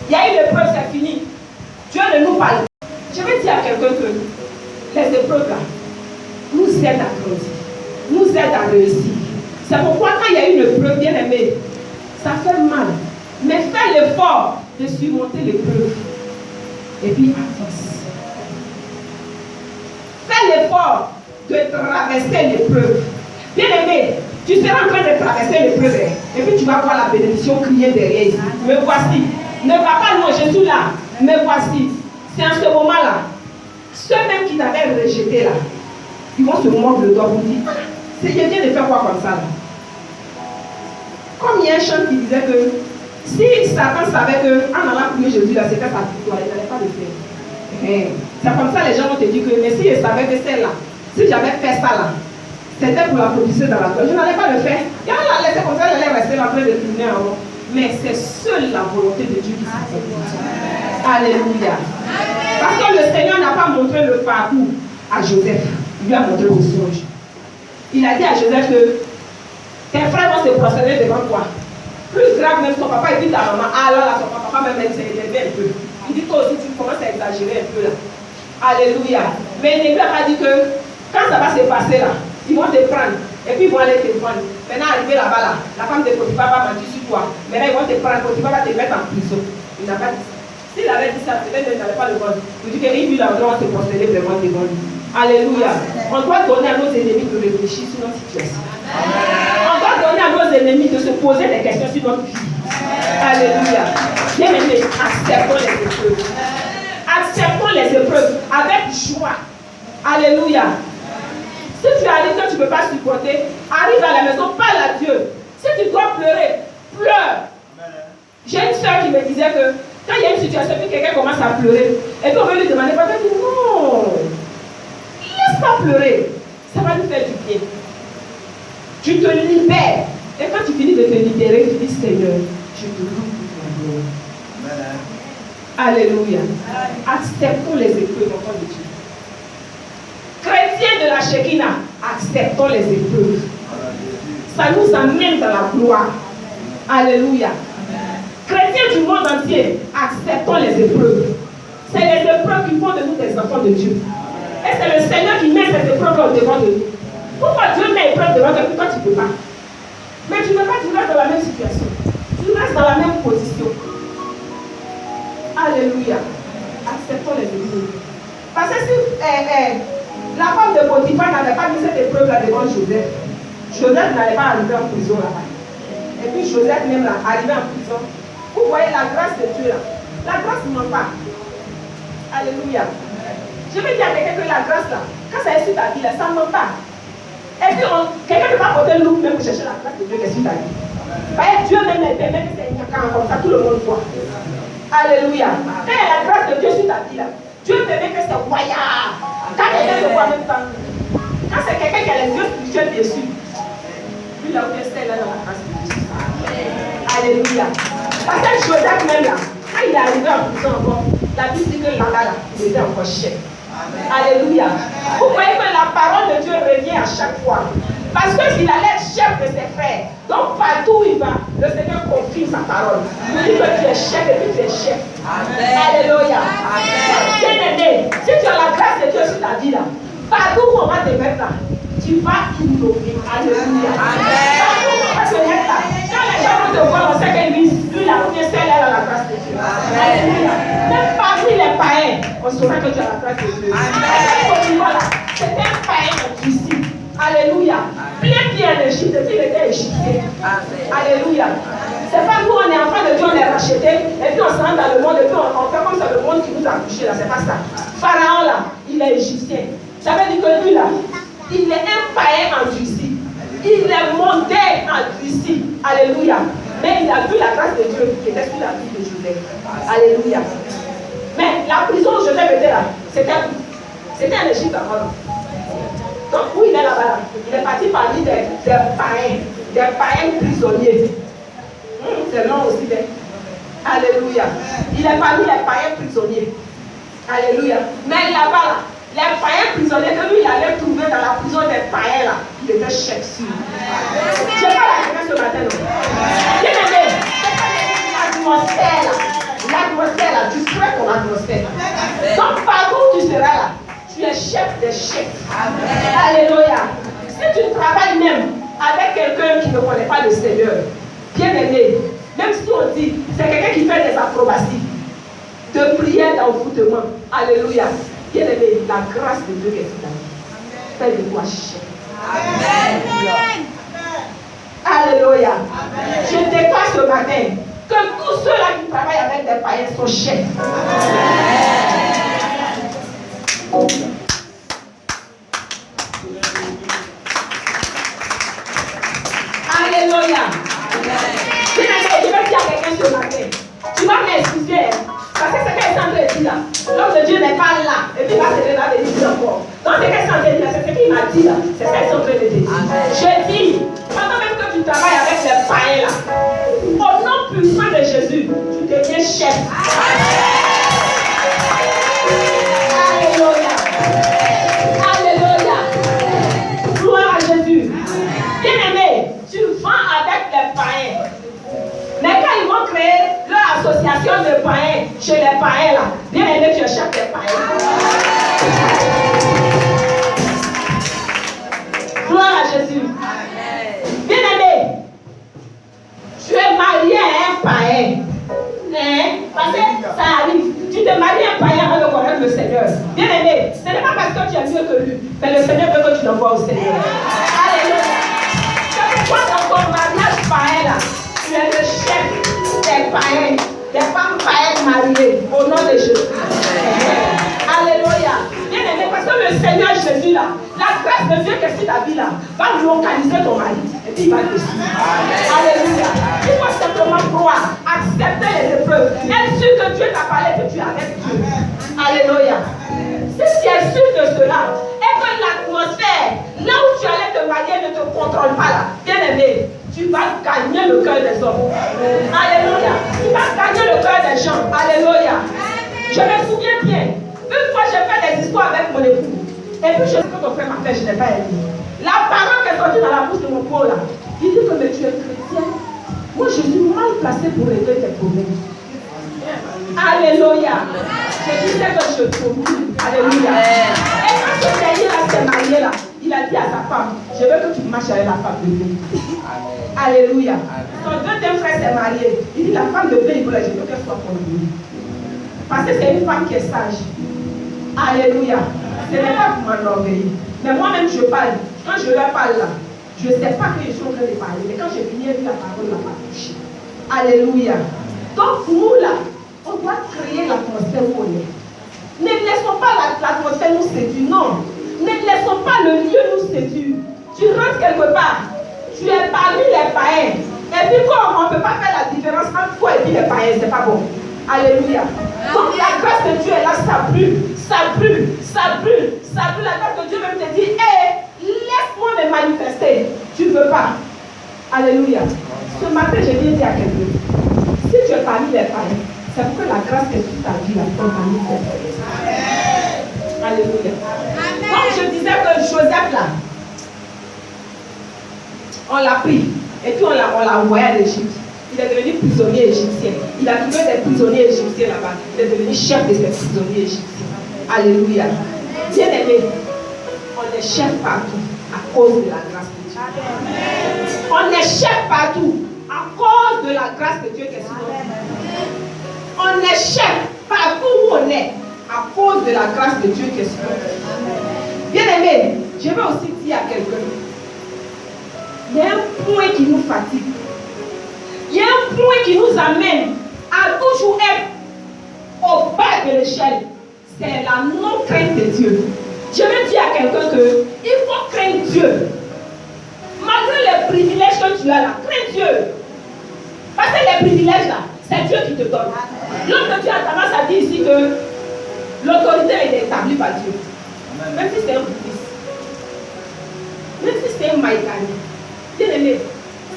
Il y a une épreuve, c'est fini. Dieu ne nous parle. Je vais dire à quelqu'un que les épreuves là nous aident à grandir, nous aident à réussir. C'est pourquoi quand il y a une épreuve, bien aimée, ça fait mal. Mais fais l'effort de surmonter l'épreuve. Et puis avance. Fais l'effort de traverser l'épreuve. Bien aimé, tu seras en train de traverser l'épreuve. Et puis tu vas voir la bénédiction crier derrière. Me voici. Ne va pas, non, je suis là. Me voici. C'est en ce moment-là. Ceux-mêmes qui t'avaient rejeté là, ils vont se mordre le doigt pour dire, ah, c'est bien de faire quoi comme ça là? Comme il y a un chant qui disait que si Satan savait qu'en allant prier Jésus là, c'était sa victoire, il n'allait pas le faire. C'est comme ça les gens vont te dire que, mais si je savais que c'est là, si j'avais fait ça là, c'était pour la propulser dans la gloire, je n'allais pas le faire. Et on l'a laissé comme ça, elle allait rester en train de tourner en haut. Mais c'est seule la volonté de Dieu qui s'accomplit. Alléluia. Parce que le Seigneur n'a pas montré le parcours à Joseph, il lui a montré le songe. Il a dit à Joseph que tes frères vont se prosterner devant toi. Plus grave, même ton papa, il dit ta maman, ah là, son papa même s'est élevé un peu. Il dit toi aussi, tu commences à exagérer un peu là. Alléluia. Mais il ne lui a pas dit que quand ça va se passer là, ils vont te prendre et puis ils vont aller te prendre. Maintenant, arrivé là-bas là, la femme de Potiphar va mentir sur toi. Maintenant, ils vont te prendre, Potiphar va te mettre en prison. Il n'a pas dit ça. S'il avait dit ça, peut-être qu'il n'avait pas le droit. Il dit qu'il lui a le droit de se prosterner devant lui. Alléluia. On doit donner à nos ennemis de réfléchir sur notre situation. On doit donner à nos ennemis de se poser des questions sur notre vie. Alléluia. Bien aimé, acceptons les épreuves. Acceptons les épreuves avec joie. Alléluia. Si tu arrives que tu ne peux pas supporter, arrive à la maison, parle à Dieu. Si tu dois pleurer, pleure. J'ai une soeur qui me disait que quand il y a une situation, puis quelqu'un commence à pleurer, et puis on veut lui demander, papa dit non, laisse pas pleurer, ça va lui faire du bien. Tu te libères, et quand tu finis de te libérer, tu dis Seigneur, je te rends pour ta gloire. Alléluia. Acceptons les épreuves, enfants de Dieu. Chrétiens de la Shekinah, acceptons les épreuves. Ça nous amène dans la gloire. Alléluia. Chrétiens du monde entier, acceptons les épreuves. C'est les épreuves qui font de nous des enfants de Dieu. Et c'est le Seigneur qui met cette épreuve devant de nous. Pourquoi Dieu met l'épreuve devant de nous? Toi, tu ne peux pas. Mais tu ne peux pas, tu restes dans la même situation. Tu restes dans la même position. Alléluia. Acceptons les épreuves. Parce que si la femme de Potiphar n'avait pas mis cette épreuve-là devant Joseph, Joseph n'allait pas arriver en prison là-bas. Et puis Joseph même là, arrivé en prison. Vous voyez la grâce de Dieu là. La grâce ne ment pas. Alléluia. Je vais dire à quelqu'un que la grâce là, quand ça est sur ta vie là, ça ne ment pas. Et puis quelqu'un ne peut pas porter le loup même pour chercher la grâce de Dieu qui est sur ta vie. Dieu même permet que c'est comme ça, tout le monde voit. Alléluia. Quand il y a la grâce de Dieu sur ta vie là, Dieu permet que c'est voyant. Quand quelqu'un te voit en même temps, quand c'est quelqu'un qui a les yeux spirituels dessus, lui là où il est là dans la grâce de Dieu. Alléluia. Parce que Joseph même là, quand il est arrivé en prison encore, la Bible dit que là, il était encore chef. Alléluia. Vous voyez que la parole de Dieu revient à chaque fois. Parce qu'il allait être chef de ses frères. Donc partout où il va, le Seigneur confirme sa parole. Il dit que tu es chef et que tu es chef. Amen. Alléluia. Bien aimé, si tu as la grâce de Dieu sur ta vie là, partout où on va te mettre là, tu vas innover. Alléluia. Partout où on va te mettre là, quand les gens vont te voir, on sait qu'ils disent, lui là, on est celle à la grâce de Dieu. Alléluia. Même parmi les païens, on saura que tu as la grâce de Dieu. C'était un païen en Christ. Alléluia. Bien Égypte et puis il était égyptien. Alléluia. C'est pas nous, on est enfants de Dieu, on est rachetés, et puis on se rend dans le monde, et puis on fait comme ça le monde qui nous a touchés là, c'est pas ça. Pharaon là, il est égyptien. Ça veut dire que lui là, il est un païen endurci. Il est monté endurci. Alléluia. Mais il a vu la grâce de Dieu qui était sur la vie de Joseph. Alléluia. Mais la prison où Joseph était là, c'était en Égypte avant. Donc où il est là-bas, il est parti parmi des païens prisonniers. C'est long aussi. Alléluia. Il est parmi les païens prisonniers. Alléluia. Mais là-bas, les païens prisonniers que lui il allait trouver dans la prison des païens là, il était chef sur. Je n'ai pas la connaître ce matin. Bien aimé, c'est pas l'atmosphère là. L'atmosphère là, tu seras ton atmosphère. Donc partout où tu seras là, tu es chef des chefs. Alléluia. Si tu travailles même avec quelqu'un qui ne connaît pas le Seigneur, bien aimé, même si on dit c'est quelqu'un qui fait des acrobaties, de prière d'envoûtement, alléluia. Bien aimé, la grâce de Dieu qui est sur ta vie, fais de toi chef. Amen. Alléluia. Je déclare ce matin que tous ceux-là qui travaillent avec des païens sont chefs. Alléluia. Je vais dire à quelqu'un ce matin, tu vas m'excuser, parce que c'est ce qu'elle est en train de dire là. L'homme de Dieu n'est pas là, et puis il va se lever et dire encore. Donc ce qu'elle est en train de dire, c'est ce qu'il m'a dit là, c'est ce qu'elle est en train de dire. Je dis, pendant même que tu travailles avec les païens là, au nom puissant de Jésus, tu deviens chef. Alléluia. Alléluia. Gloire à Jésus. Bien aimé, tu vends avec les païens. Mais quand ils vont créer leur association de païens chez les païens là, bien aimé, tu es chef des païens. Gloire à Jésus. Bien aimé, tu es marié à un païen. Parce que ça arrive. Tu te maries à un païen avant de connaître le Seigneur. Bien aimé, ce n'est pas parce que tu es mieux que lui, mais le Seigneur veut que tu l'envoies au Seigneur. Alléluia. C'est pourquoi dans ton mariage païen là, tu es le chef des païens, des femmes païennes mariées, au nom de Jésus. Alléluia. Bien aimé, parce que le Seigneur Jésus là, la grâce de Dieu qui est sur ta vie là, va localiser ton mari. Et puis il va te suivre. Alléluia. Il faut simplement croire, accepter les épreuves, être sûr que Dieu t'a parlé, que tu es avec Dieu. Alléluia. Si tu es sûr de cela, et que l'atmosphère, là où tu allais te marier, ne te contrôle pas là, bien aimé, tu vas gagner le cœur des hommes. Alléluia. Tu vas gagner le cœur des gens. Alléluia. Je me souviens bien. Une fois, j'ai fait des histoires avec mon époux. Et puis, je sais que ton frère m'a fait, je n'ai pas aimé. La parole qui est sortie dans la bouche de mon pauvre là, il dit que mais tu es chrétien. Moi, je suis mal placée pour régler tes problèmes. Alléluia. Je disais que je prie. Alléluia. Et quand ce dernier là s'est marié là, il a dit à sa femme, je veux que tu marches avec la femme de Dieu. Alléluia. Son deuxième frère s'est marié. Il dit la femme de Dieu, il voulait, je veux qu'elle soit comme lui. Parce que c'est une femme qui est sage. Alléluia. Ce n'est pas pour m'enorgueillir. Mais moi-même, je parle. Quand je leur parle là, je ne sais pas que je suis en train de parler. Mais quand j'ai fini, la parole ne m'a pas touché. Alléluia. Donc, nous là, on doit créer l'atmosphère où on est. Ne laissons pas l'atmosphère nous séduire. Non. Ne laissons pas le lieu nous séduire. Tu rentres quelque part. Tu es parmi les païens. Et puis, comme on ne peut pas faire la différence entre toi et puis les païens, c'est pas bon. Alléluia. Donc la grâce de Dieu est là, ça brûle, ça brûle, ça brûle, ça brûle. La grâce de Dieu même te dit, hé, laisse-moi me manifester. Tu ne veux pas. Alléluia. Ce matin, je viens dire à quelqu'un, si tu es parmi les païens, c'est pour que la grâce qui est sur ta vie là, soit parmi les païens. Alléluia. Donc je disais que Joseph là, on l'a pris, et puis on l'a envoyé à l'Égypte. Il est devenu prisonnier égyptien. Il a trouvé des prisonniers égyptiens là-bas. Il est devenu chef de ces prisonniers égyptiens. Alléluia. Bien aimé, on est chef partout à cause de la grâce de Dieu. On est chef partout à cause de la grâce de Dieu qui est sur nous. On est chef partout où on est à cause de la grâce de Dieu qui est sur nous. Bien aimé, je veux aussi dire à quelqu'un, il y a un point qui nous fatigue. Il y a un point qui nous amène à toujours être au bas de l'échelle. C'est la non-crainte de Dieu. Je veux dire à quelqu'un qu'il faut craindre Dieu. Malgré les privilèges que tu as là, crains Dieu. Parce que les privilèges là, c'est Dieu qui te donne. Lorsque tu as tendance à dire ici que l'autorité est établie par Dieu, même si c'est un bouddhiste, même si c'est un maïkani, bien aimé,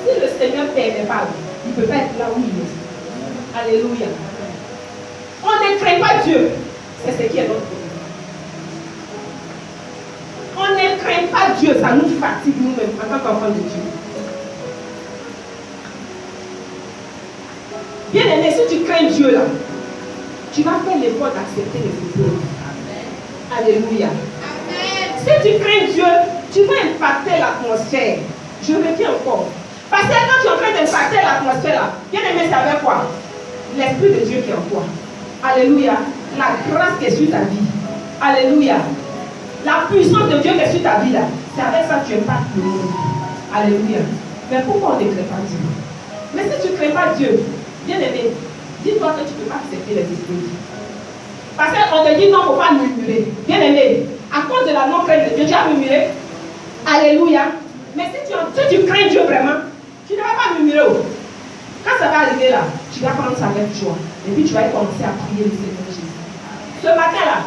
si le Seigneur ne permet pas, il ne peut pas être là où il est. Alléluia. On ne craint pas Dieu. C'est ce qui est notre problème. On ne craint pas Dieu, ça nous fatigue nous-mêmes en tant qu'enfants de Dieu. Bien aimé, si tu crains Dieu là, tu vas faire l'effort d'accepter les épreuves. Alléluia. Amen. Si tu crains Dieu, tu vas impacter l'atmosphère. Je reviens encore. Parce que quand tu es en train d'impacter l'atmosphère là, bien aimé, c'est avec quoi? L'Esprit de Dieu qui est en toi. Alléluia. La grâce qui est sur ta vie. Alléluia. La puissance de Dieu qui est sur ta vie là. C'est avec ça que tu impactes le monde. Alléluia. Mais pourquoi on ne crée pas Dieu? Mais si tu ne crées pas Dieu, bien aimé, dis-toi que tu ne peux pas accepter les esprits. Parce qu'on te dit non, il ne faut pas murmurer. Bien aimé, à cause de la non-crainte de Dieu, tu as murmuré. Alléluia. Mais si tu crains Dieu vraiment, tu ne vas pas murmurer. Quand ça va arriver là, tu vas prendre ça avec joie. Et puis tu vas commencer à prier le Seigneur Jésus. Ce matin-là,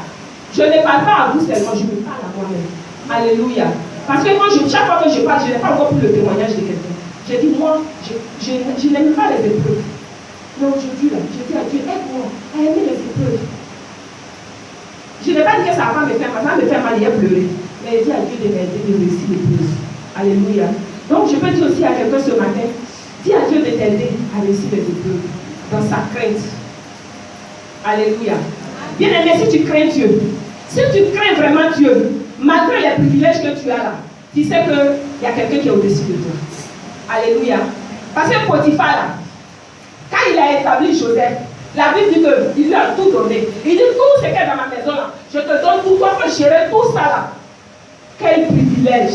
je ne parle pas à vous seulement, je me parle à moi-même. Alléluia. Parce que quand chaque fois que je parle, je n'ai pas encore pris le témoignage de quelqu'un. Je dis, moi, je n'aime pas les épreuves. Mais aujourd'hui, là, je dis à Dieu, aide-moi à aimer les épreuves. Je n'ai pas dit que ça va me faire mal, ça va me faire mal, il a pleuré. Mais il dit à Dieu de m'aider de réussir l'épreuve. Alléluia. Donc je peux dire aussi à quelqu'un ce matin, dis à Dieu de t'aider à réussir les épreuves dans sa crainte. Alléluia. Bien aimé, si tu crains Dieu, si tu crains vraiment Dieu, malgré les privilèges que tu as là, tu sais qu'il y a quelqu'un qui est au-dessus de toi. Alléluia. Parce que Potiphar là, quand il a établi Joseph, la Bible dit qu'il lui a tout donné. Il dit tout ce qui est dans ma maison là, je te donne tout, toi peux gérer tout ça là. Quel privilège.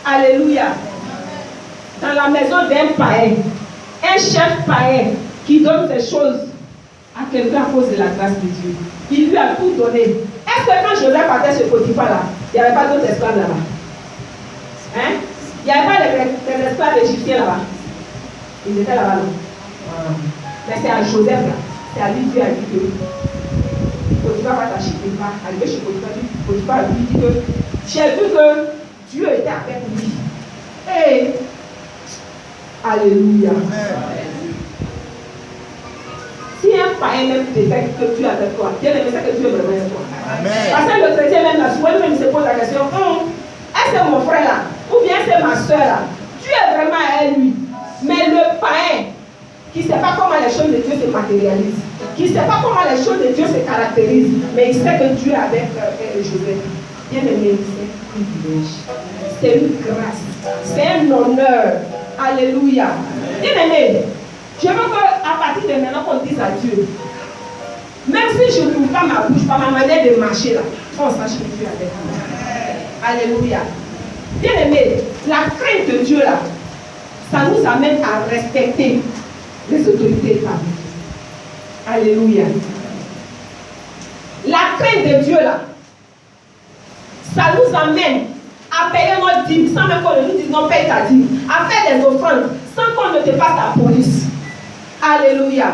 Alléluia. Dans la maison d'un païen, un chef païen qui donne ces choses à quelqu'un à cause de la grâce de Dieu. Il lui a tout donné. Est-ce que quand Joseph partait ce Potiphar là, il n'y avait pas d'autres esclaves là-bas? Hein? Il n'y avait pas des esclaves égyptiens là-bas. Ils étaient là-bas. Mais c'est à Joseph là. C'est à lui Dieu a dit que Potiphar va t'acheter. Il va arriver chez Potiphar. Potiphar lui dit que j'ai vu que Dieu était avec lui. Et alléluia. Si un païen même détecte que Dieu est avec toi, bien aimé, c'est que Dieu est vraiment avec toi. Amen. Parce que le chrétien même là, souvent même se pose la question, est-ce que mon frère là, ou bien c'est ma soeur là, Dieu est vraiment avec lui. Mais le païen, qui ne sait pas comment les choses de Dieu se matérialisent, qui ne sait pas comment les choses de Dieu se caractérisent, mais il sait que Dieu est avec Joseph. Bien aimé, c'est un privilège, c'est une grâce, c'est un honneur. Alléluia. Bien aimé, je veux qu'à partir de maintenant qu'on dise à Dieu, même si je n'ouvre pas ma bouche, pas ma manière de marcher là, on sache que Dieu est avec nous. Alléluia. Bien aimé, la crainte de Dieu là, ça nous amène à respecter les autorités établies. Alléluia. La crainte de Dieu là, ça nous amène à payer notre dîme sans même qu'on nous dise non, paye ta dîme, à faire des offrandes sans qu'on ne te fasse la police. Alléluia.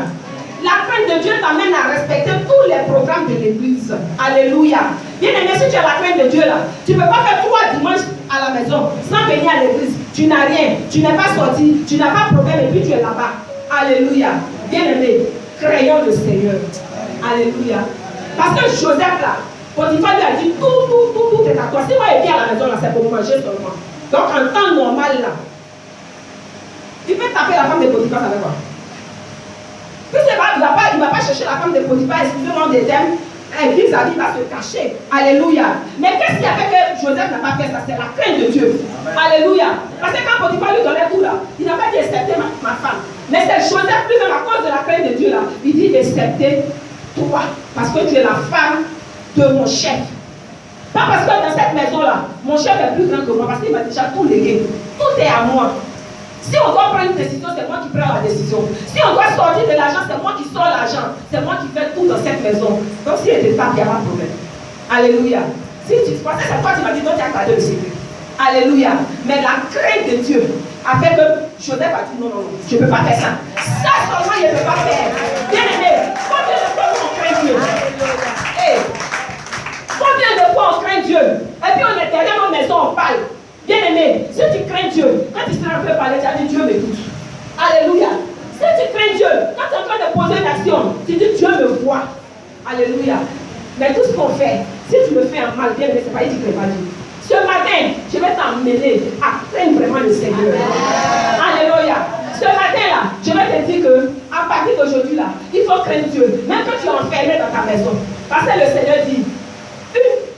La crainte de Dieu t'amène à respecter tous les programmes de l'église. Alléluia. Bien aimé, si tu as la crainte de Dieu là, tu ne peux pas faire 3 dimanches à la maison sans venir à l'église. Tu n'as rien, tu n'es pas sorti, tu n'as pas de problème et puis tu es là-bas. Alléluia. Bien aimé, craignons le Seigneur. Alléluia. Parce que Joseph là, Potiphar lui a dit tout est à toi. Si moi je viens à la maison là, c'est pour manger seulement. Donc en temps normal là, il peut taper la femme de Potiphar avec quoi? Puis il ne va pas chercher la femme de Potiphar, excusez-moi des thèmes, vis-à-vis, il va se cacher. Alléluia. Mais qu'est-ce qui a fait que Joseph n'a pas fait ça? C'est la crainte de Dieu. Amen. Alléluia. Parce que quand Potiphar lui donnait tout là, il n'a pas dit accepter ma femme. Mais c'est Joseph lui-même, à cause de la crainte de Dieu là, il dit accepter toi. Parce que tu es la femme de mon chef. Pas parce que dans cette maison là, mon chef est plus grand que moi, parce qu'il m'a déjà tout légué. Tout tout est à moi. Si on doit prendre une décision, c'est moi qui prends la décision. Si on doit sortir de l'argent, c'est moi qui sors l'argent. C'est moi qui fais tout dans cette maison. Donc si elle est pas, il n'y a pas de problème. Alléluia. Si tu pensais que toi tu m'as dit, donc tu as gardé le secret. Alléluia. Mais la crainte de Dieu a fait que Joseph a dit non, je ne peux pas faire ça. Ça seulement, je ne peux pas faire. Bien aimé, combien de fois on craint Dieu? Hey. Combien de fois on craint Dieu? Et puis on est derrière nos maisons, on parle. Bien aimé, si tu crains Dieu, quand tu seras un peu parler, tu as dit Dieu m'écoute. Alléluia. Si tu crains Dieu, quand tu es en train de poser une action, tu dis Dieu me voit. Alléluia. Mais tout ce qu'on fait, si tu me fais un mal, bien aimé, c'est pas dit que pas Dieu. Ce matin, je vais t'emmener à craindre vraiment le Seigneur. Alléluia. Ce matin-là, je vais te dire que à partir d'aujourd'hui, là, il faut craindre Dieu. Même quand tu es enfermé dans ta maison. Parce que le Seigneur dit,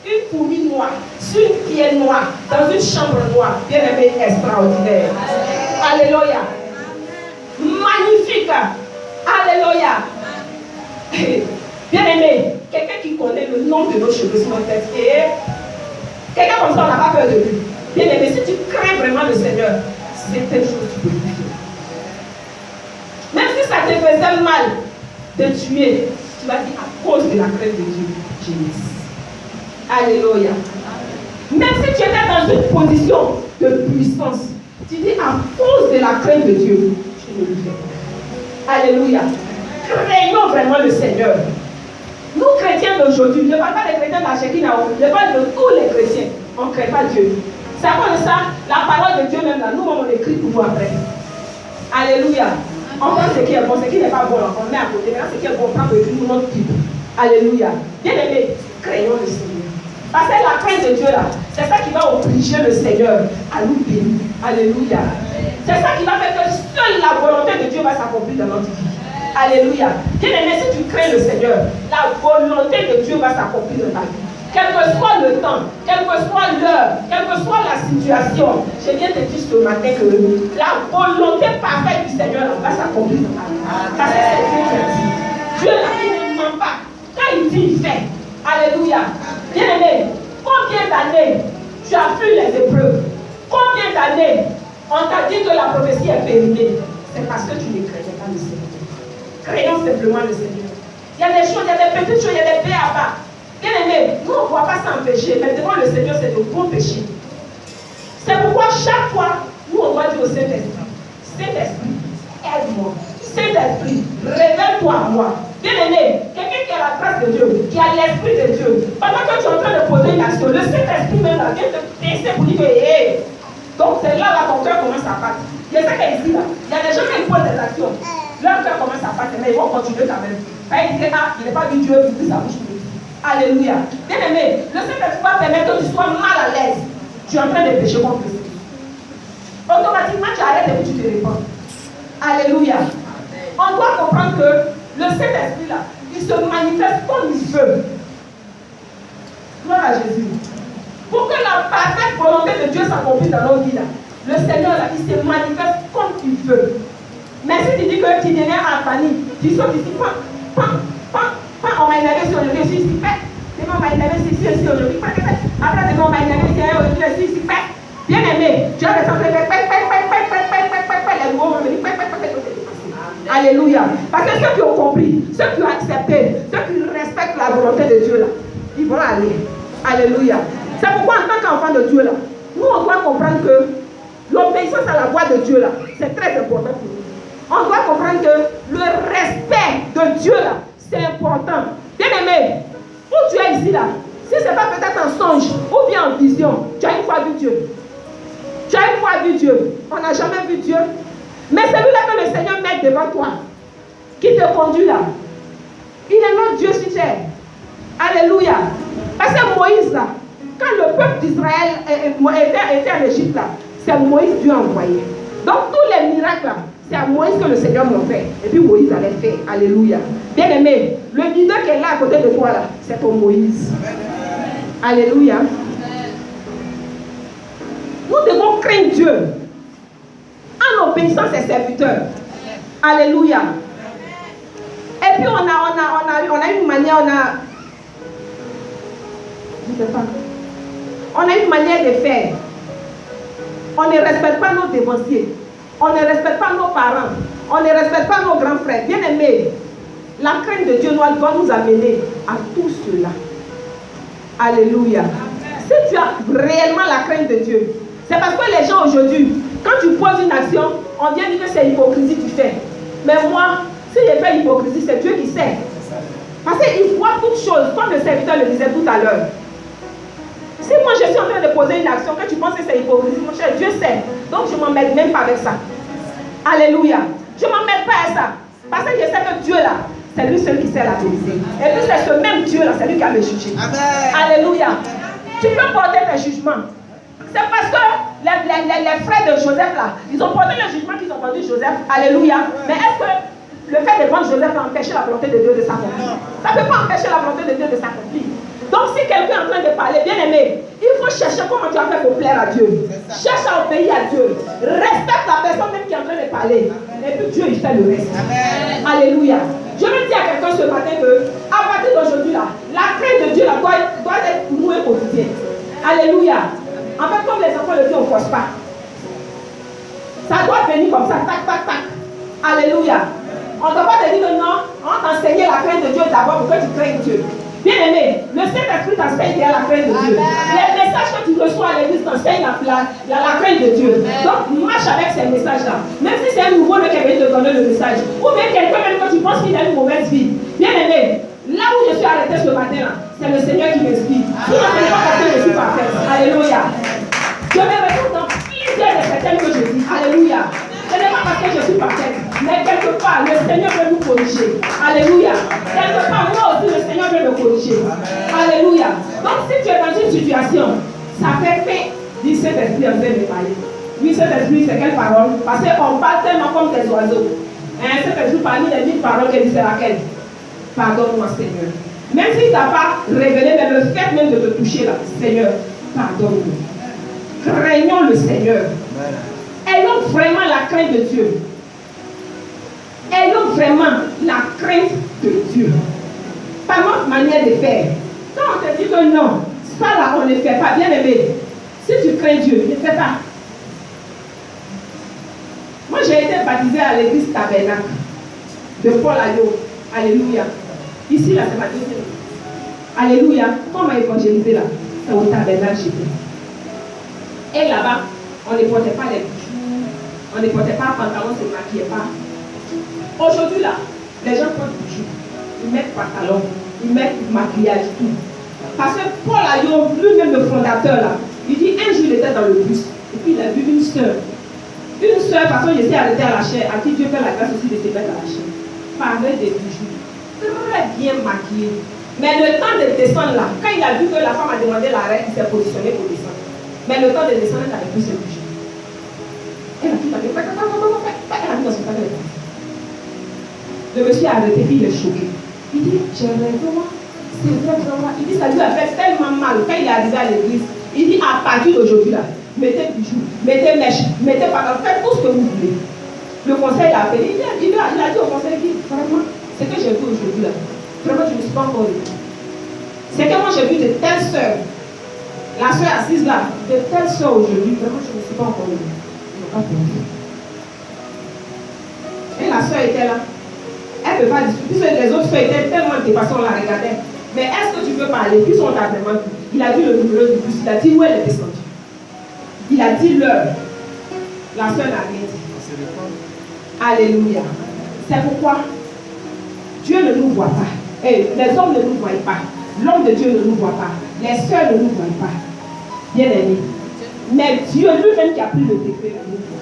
une fourmi noire, sur une pierre noire, dans une chambre noire, bien aimé, extraordinaire. Alléluia. Magnifique. Alléluia. Bien aimé, quelqu'un qui connaît le nom de nos cheveux sur notre tête. Quelqu'un comme ça, on n'a pas peur de lui. Bien aimé, si tu crains vraiment le Seigneur, c'est telle chose que tu peux vivre. Même si ça te faisait mal de tuer, tu vas dire à cause de la crainte de Dieu, je laisse. Alléluia. Même si tu étais dans une position de puissance, tu dis à cause de la crainte de Dieu, je ne le fais pas. Alléluia. Craignons vraiment le Seigneur. Nous chrétiens d'aujourd'hui, je ne parle pas des chrétiens d'Achekina, je parle de tous les chrétiens. On ne crée pas Dieu. C'est à cause de ça, la parole de Dieu même là, nous on écrit pour vous après. Alléluia. On prend ce qui est bon, ce qui n'est pas bon, on met à côté. Maintenant, ce qui est bon, on prend pour notre type. Alléluia. Bien aimé, craignons le Seigneur. Parce que la crainte de Dieu là, c'est ça qui va obliger le Seigneur à nous bénir. Alléluia. C'est ça qui va faire que seule la volonté de Dieu va s'accomplir dans notre vie. Alléluia. Bien aimé, si tu crains le Seigneur, la volonté de Dieu va s'accomplir dans ta vie. Quel que soit le temps, quelle que soit l'heure, quelle que soit la situation, je viens te dire ce matin que la volonté parfaite du Seigneur va s'accomplir dans ta vie. Parce que c'est Dieu qui a dit. Dieu là, il ne ment pas. Quand il dit, il fait. Alléluia. Bien aimé, combien d'années tu as vu les épreuves? Combien d'années on t'a dit que la prophétie est périmée? C'est parce que tu ne craignais pas le Seigneur. Craignons simplement le Seigneur. Il y a des choses, il y a des petites choses, il y a des b.a.-ba. Bien aimé, nous on ne voit pas ça en péché, mais devant le Seigneur c'est de bons péchés. C'est pourquoi chaque fois, nous on doit dire au Saint-Esprit, Saint-Esprit, aide-moi. Saint-Esprit, révèle-toi à moi. Bien aimé, quelqu'un qui a la grâce de Dieu, qui a l'Esprit de Dieu, pendant que tu es en train de poser une action, le Saint-Esprit même là vient te tester pour dire que hey. Donc c'est là ton cœur commence à battre. Il y a ça qu'ici là, il y a des gens qui posent des actions, leur cœur commence à battre, mais ils vont continuer quand même. Ils disent il n'est pas vu Dieu, il dit sa bouche. Alléluia. Bien aimé, le Saint-Esprit va permettre que tu sois mal à l'aise. Tu es en train de pécher contre Dieu. Automatiquement, tu arrêtes et puis tu te répands. Alléluia. On doit comprendre que le Saint-Esprit là, il se manifeste comme il veut. Gloire à Jésus. Pour que la parfaite volonté de Dieu s'accomplisse dans nos vies là, le Seigneur là, il se manifeste comme il veut. Mais si tu dis que tu deviens en panique, tu sautes ici, on m'a énervé sur aujourd'hui, je suis ici, demain on m'a énervé ici aujourd'hui, après demain on m'a énervé ici, aujourd'hui je suis ici, bien aimé, tu as le sens de les nouveaux vont venir, alléluia. Parce que ceux qui ont compris, ceux qui ont accepté, ceux qui respectent la volonté de Dieu là, ils vont aller. Alléluia. C'est pourquoi en tant qu'enfant de Dieu là, nous on doit comprendre que l'obéissance à la voix de Dieu là, c'est très important pour nous. On doit comprendre que le respect de Dieu là, c'est important. Bien aimé, où tu es ici là, si ce n'est pas peut-être un songe ou bien en vision, tu as une fois vu Dieu. Tu as une fois vu Dieu. On n'a jamais vu Dieu. Mais celui-là que le Seigneur met devant toi, qui te conduit là, il est notre Dieu sur terre. Alléluia. Parce que Moïse là, quand le peuple d'Israël était en Égypte là, c'est Moïse Dieu envoyé. Donc tous les miracles là, c'est à Moïse que le Seigneur m'a fait. Et puis Moïse allait faire. Alléluia. Bien aimé, le leader qui est là à côté de toi là, c'est ton Moïse. Alléluia. Nous devons craindre Dieu en obéissant ses serviteurs. Alléluia. Et puis on a une manière, on a une manière de faire. On ne respecte pas nos dévanciers. On ne respecte pas nos parents. On ne respecte pas nos grands frères. Bien aimés, la crainte de Dieu doit nous amener à tout cela. Alléluia. Si tu as réellement la crainte de Dieu, c'est parce que les gens aujourd'hui, quand tu poses une action, on vient dire que c'est hypocrisie que tu fais. Mais moi, si j'ai fait hypocrisie, c'est Dieu qui sait. Parce qu'il voit toutes choses, comme le serviteur le disait tout à l'heure. Si moi je suis en train de poser une action, que tu penses que c'est hypocrisie, mon cher, Dieu sait. Donc je ne m'en mêle même pas avec ça. Alléluia. Je ne m'en mêle pas à ça. Parce que je sais que Dieu là, c'est lui seul qui sait la vérité. Et puis c'est ce même Dieu là, c'est lui qui a me jugé. Alléluia. Tu peux porter tes jugements. C'est parce que les frères de Joseph là, ils ont porté le jugement qu'ils ont vendu Joseph. Alléluia. Mais est-ce que le fait de vendre Joseph a empêché la volonté de Dieu de s'accomplir? Ça ne peut pas empêcher la volonté de Dieu de s'accomplir. Donc si quelqu'un est en train de parler, bien aimé, il faut chercher comment tu as fait pour plaire à Dieu. Cherche à obéir à Dieu. Respecte la personne même qui est en train de parler. Et puis Dieu, il fait le reste. Amen. Alléluia. Je veux dire à quelqu'un ce matin que, à partir d'aujourd'hui là, la crainte de Dieu là, doit être nouée quotidienne. Alléluia. En fait, comme les enfants le disent, on ne force pas. Ça doit venir comme ça, tac, tac, tac. Alléluia. On ne doit pas te dire que non, on va t'enseigner la crainte de Dieu d'abord pour que tu craignes Dieu. Bien aimé, le Saint-Esprit t'enseigne la crainte de Dieu. Les messages que tu reçois à l'église t'enseignent la crainte de Dieu. Donc, marche avec ces messages-là. Même si c'est un nouveau qui vient te donner le message, ou bien quelqu'un même que tu penses qu'il a une mauvaise vie. Bien aimé, là où je suis arrêté ce matin-là, c'est le Seigneur qui m'inspire. Sinon, ce n'est pas parce que je suis parfaite. Alléluia. Je me retrouve dans plusieurs de ces thèmes que je dis. Alléluia. Ce n'est pas parce que je suis parfaite, mais quelque part, le Seigneur veut nous corriger. Alléluia. Quelque part, moi aussi, le Seigneur veut me corriger. Alléluia. Donc, si tu es dans une situation, ça fait fait, dit Saint-Esprit en train de parler. Oui, Saint-Esprit, c'est quelle parole? Parce qu'on parle tellement comme des oiseaux. Saint-Esprit, parmi les 1000 paroles qu'elle dit, c'est laquelle? Pardonne-moi, Seigneur. Même s'il ne t'a pas révélé, mais le fait même de te toucher là, Seigneur, pardonne-nous. Craignons le Seigneur. Ayons vraiment la crainte de Dieu. Ayons vraiment la crainte de Dieu. Pas notre manière de faire. Quand on te dit que non, ça là, on ne fait pas, bien aimé. Si tu crains Dieu, ne fais pas. Moi, j'ai été baptisée à l'église Tabernacle de Paul Ayo. Alléluia. Ici, là, c'est ma deuxième. Alléluia. Quand on m'a évangélisé là, c'est au Tabernacle j'étais. Et là-bas, on ne portait pas les bijoux, on ne portait pas pantalon, on ne se maquillait pas. Aujourd'hui là, les gens portent des bijoux, ils mettent pantalon, ils mettent maquillage, tout. Parce que Paul Ayo, lui-même le fondateur là, il dit un jour il était dans le bus, et puis il a vu une sœur. Une sœur, parce que j'étais arrêtée à la chair, à qui Dieu fait la grâce aussi de se mettre à la chair. Parlait des bijoux, très bien maquillée. Mais le temps de descendre là, quand il a vu que la femme a demandé l'arrêt, il s'est positionné pour descendre. Mais le temps de descendre, elle n'avait plus ce bijoux. Elle a tout à fait. Elle a mis dans son sac de l'église. Le monsieur a arrêté, puis il est choqué. Il dit, j'ai raison, c'est vrai, vraiment. Il dit, ça lui a fait tellement mal. Quand il est arrivé à l'église, il dit, à partir d'aujourd'hui là, mettez bijoux, mettez mèches, mettez pantalon, faites tout ce que vous voulez. Le conseil a appelé. Il a dit au conseil, il dit, vraiment, ce que j'ai vu aujourd'hui là, vraiment, je ne me suis pas encore dit. C'est que moi j'ai vu de telles sœurs. La soeur assise là, de telles soeurs aujourd'hui, vraiment je ne me suis pas encore levée. Ils n'ont pas plongé. Et la soeur était là. Elle ne peut pas discuter. Puisque les autres soeurs étaient tellement dépassées, on la regardait. Mais est-ce que tu peux parler? Puis son tardement, il a vu le numéro du bus, il a dit où elle est descendue. Il a dit l'heure. La soeur n'a rien dit. Alléluia. C'est pourquoi Dieu ne nous voit pas. Et les hommes ne nous voient pas. L'homme de Dieu ne nous voit pas. Les sœurs ne nous voient pas. Bien aimé. Mais Dieu lui-même qui a pris le décret nous voit.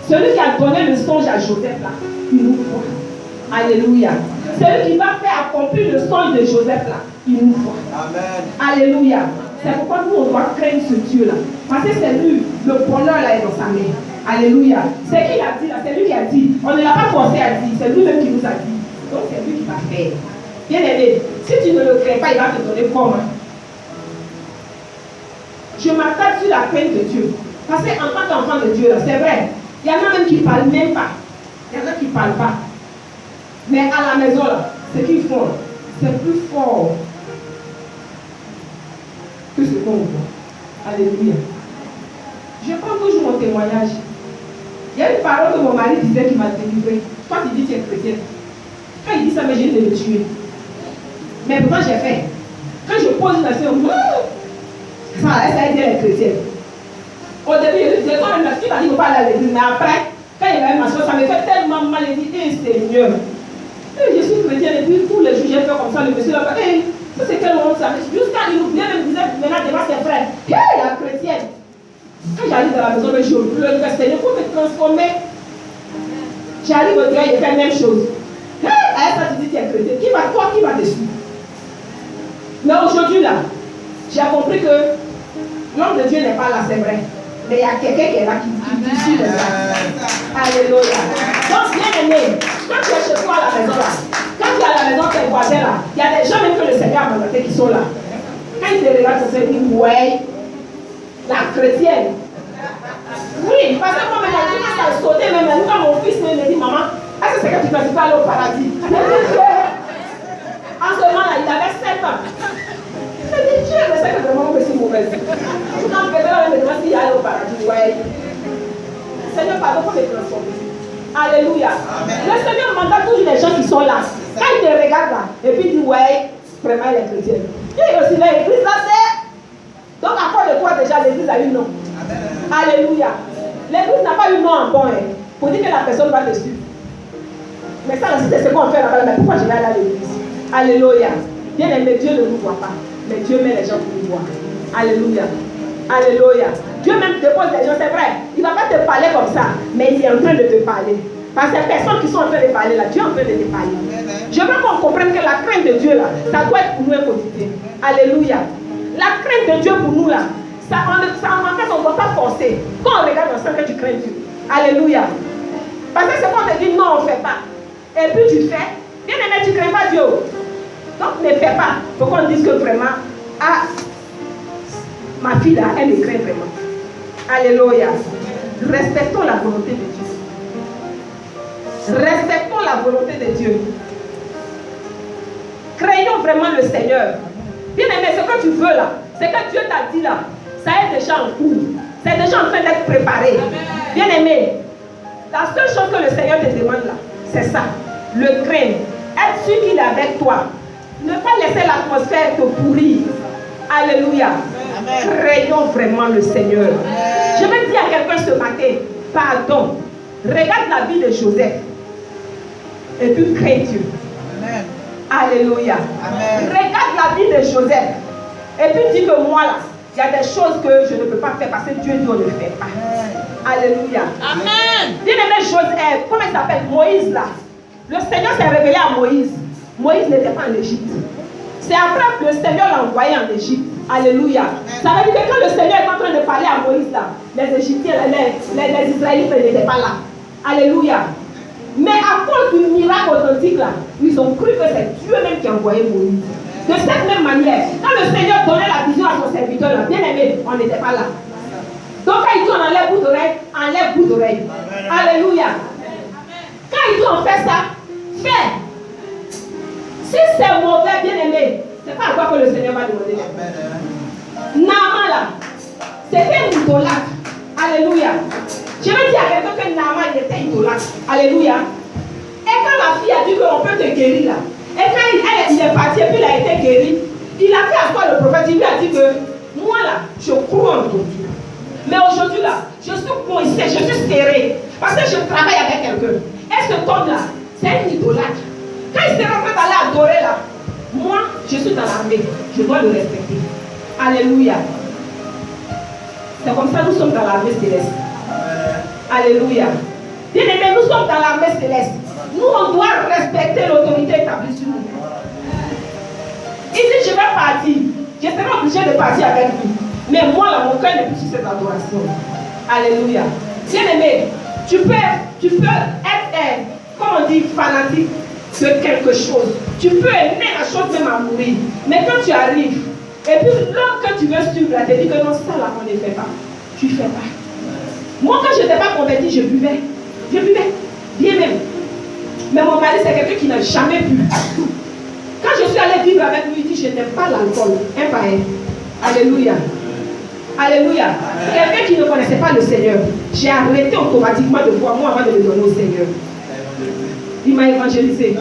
Celui qui a donné le songe à Joseph là, il nous voit. Alléluia. Celui qui va faire accomplir le songe de Joseph là, il nous voit. Amen. Alléluia. C'est pourquoi nous on doit craindre ce Dieu là. Parce que c'est lui, le bonheur là est dans sa main. Alléluia. C'est qui l'a dit là, c'est lui qui a dit. On ne l'a pas forcé à dire, c'est lui-même qui nous a dit. Donc c'est lui qui va faire. Bien aimé, si tu ne le crées pas, il va te donner comment? Je m'attaque sur la crainte de Dieu. Parce qu'en tant qu'enfant de Dieu, c'est vrai, il y en a même qui ne parlent même pas. Il y en a qui ne parlent pas. Mais à la maison, là, ce qu'ils font, c'est plus fort que ce qu'on voit. Alléluia. Je prends toujours mon témoignage. Il y a une parole que mon mari disait qui m'a délivré. Toi, tu dis que tu es chrétienne. Quand il dit ça, mais j'ai de le tuer. Mais pourtant, j'ai fait. Quand je pose une action, ça veut dire les chrétiennes. Au début, je disais, toi, même, tu m'as dit de ne pas aller à l'église. Mais après, quand il m'a m'asseoir, ça me fait tellement mal. Il dit, Seigneur. Et je suis chrétienne et puis tous les jours, j'ai fait comme ça. Le monsieur là, ça c'est quel moment ça? Jusqu'à il nous même disait, maintenant, devant ses frères, la chrétienne. Quand j'arrive dans la maison, je pleure, le Seigneur, il faut me transformer. J'arrive au gars, il fait la même chose. À ça, tu dis que tu es chrétien. Qui va te suivre? Mais aujourd'hui, là, j'ai compris que l'homme de Dieu n'est pas là, c'est vrai. Mais il y a quelqu'un qui est là qui suit les gens. Alléluia. Donc, bien aimé, quand tu es chez toi à la maison, là, quand tu es à la maison, tes voisins, là, il y a des gens même que le Seigneur a mandaté qui sont là. Quand ils te regardent, ils se disent, ouais, la chrétienne. Oui, parce que moi, maintenant, quand ça a sauté, même quand mon fils me dit, maman, est-ce que c'est que tu ne vas aller au paradis? En ce moment-là, il avait 7 ans. Je dis, Dieu, mais c'est que vraiment, je suis mauvaise. Quand je vais là, je me demande s'il allait au paradis. Ouais. Seigneur, pardon, pour me transformer. Alléluia. Amen. Le Seigneur mandate toujours les gens qui sont là. Quand ils te regardent là, et puis ils disent, ouais, vraiment, les chrétiens. Et aussi, l'église là, c'est. Donc, à quoi de quoi déjà l'église a eu nom? Alléluia. L'église n'a pas eu nom en bon. Pour dire que la personne va te suivre. Mais ça, c'est ce qu'on fait là-bas. Mais pourquoi je vais aller à l'église? Alléluia. Bien aimé, Dieu ne nous voit pas. Mais Dieu met les gens pour nous voir. Alléluia. Alléluia. Dieu même te pose les gens, c'est vrai. Il ne va pas te parler comme ça. Mais il est en train de te parler. Parce que ces personnes qui sont en train de parler là, Dieu est en train de te parler. Je veux qu'on comprenne que la crainte de Dieu là, ça doit être pour nous un quotidien. Alléluia. La crainte de Dieu pour nous là, en fait, on ne doit pas forcer. Quand on regarde dans ça, que tu crains Dieu. Alléluia. Parce que c'est quand on te dit non, on ne fait pas. Et puis tu fais. Bien aimé, tu ne crains pas Dieu. Donc ne fais pas. Il faut qu'on dise que vraiment, ah, ma fille là, elle me craint vraiment. Alléluia. Respectons la volonté de Dieu. Respectons la volonté de Dieu. Craignons vraiment le Seigneur. Bien aimé, ce que tu veux là, c'est que Dieu t'a dit là, ça est déjà en cours. C'est déjà en train d'être préparé. Bien aimé, la seule chose que le Seigneur te demande là, c'est ça. Le craindre. Être sûr qu'il est avec toi. Ne pas laisser l'atmosphère te pourrir. Alléluia. Craignons vraiment le Seigneur. Amen. Je vais dire à quelqu'un ce matin, pardon. Regarde la vie de Joseph. Et puis crains Dieu. Amen. Alléluia. Amen. Regarde la vie de Joseph. Et puis dis que moi là, il y a des choses que je ne peux pas faire parce que Dieu dit on ne le fait pas. Amen. Alléluia. Amen. Bien aimé Joseph, comment il s'appelle? Moïse là. Le Seigneur s'est révélé à Moïse. Moïse n'était pas en Égypte. C'est après que le Seigneur l'a envoyé en Égypte. Alléluia. Ça veut dire que quand le Seigneur est en train de parler à Moïse là, les Égyptiens, les Israélites n'étaient pas là. Alléluia. Mais à cause du miracle authentique là, ils ont cru que c'est Dieu même qui a envoyé Moïse. De cette même manière, quand le Seigneur donnait la vision à son serviteur là, bien aimé, on n'était pas là. Donc quand il dit on enlève bout d'oreille, enlève bout d'oreille. Alléluia. Quand il dit on fait ça, fais. Si c'est mauvais, bien aimé, c'est pas à quoi que le Seigneur va demander. Naaman là, c'était un idolâtre. Alléluia. Je veux dire à quelqu'un que Naaman était idolâtre. Alléluia. Et quand la fille a dit qu'on peut te guérir là, et quand il est parti et puis il a été guéri, il a fait à quoi le prophète? Il lui a dit que moi là, je crois en ton Dieu. Mais aujourd'hui là, je suis coincé, je suis serré. Parce que je travaille avec quelqu'un. Et cet homme là, c'est un idolâtre. Quand il s'est en train d'aller adorer là, moi, je suis dans l'armée. Je dois le respecter. Alléluia. C'est comme ça que nous sommes dans l'armée céleste. Alléluia. Bien aimé, nous sommes dans l'armée céleste. Nous, on doit respecter l'autorité établie sur nous. Il dit, je vais partir. Je serai obligé de partir avec lui. Mais moi, là, mon cœur n'est plus sur cette adoration. Alléluia. Bien aimé, tu peux être, comment on dit, fanatique de quelque chose. Tu peux aimer la chose même à mourir. Mais quand tu arrives, et puis l'homme que tu veux suivre, là, te dit que non, ça là, on ne fait pas. Tu ne fais pas. Moi, quand je n'étais pas converti, je buvais. Je buvais. Bien même. Mais mon mari, c'est quelqu'un qui n'a jamais bu. Quand je suis allée vivre avec lui, il dit, je n'aime pas l'alcool. Un par un. Alléluia. Alléluia. Quelqu'un qui ne connaissait pas le Seigneur, j'ai arrêté automatiquement de voir moi avant de le donner au Seigneur. Il m'a évangélisé.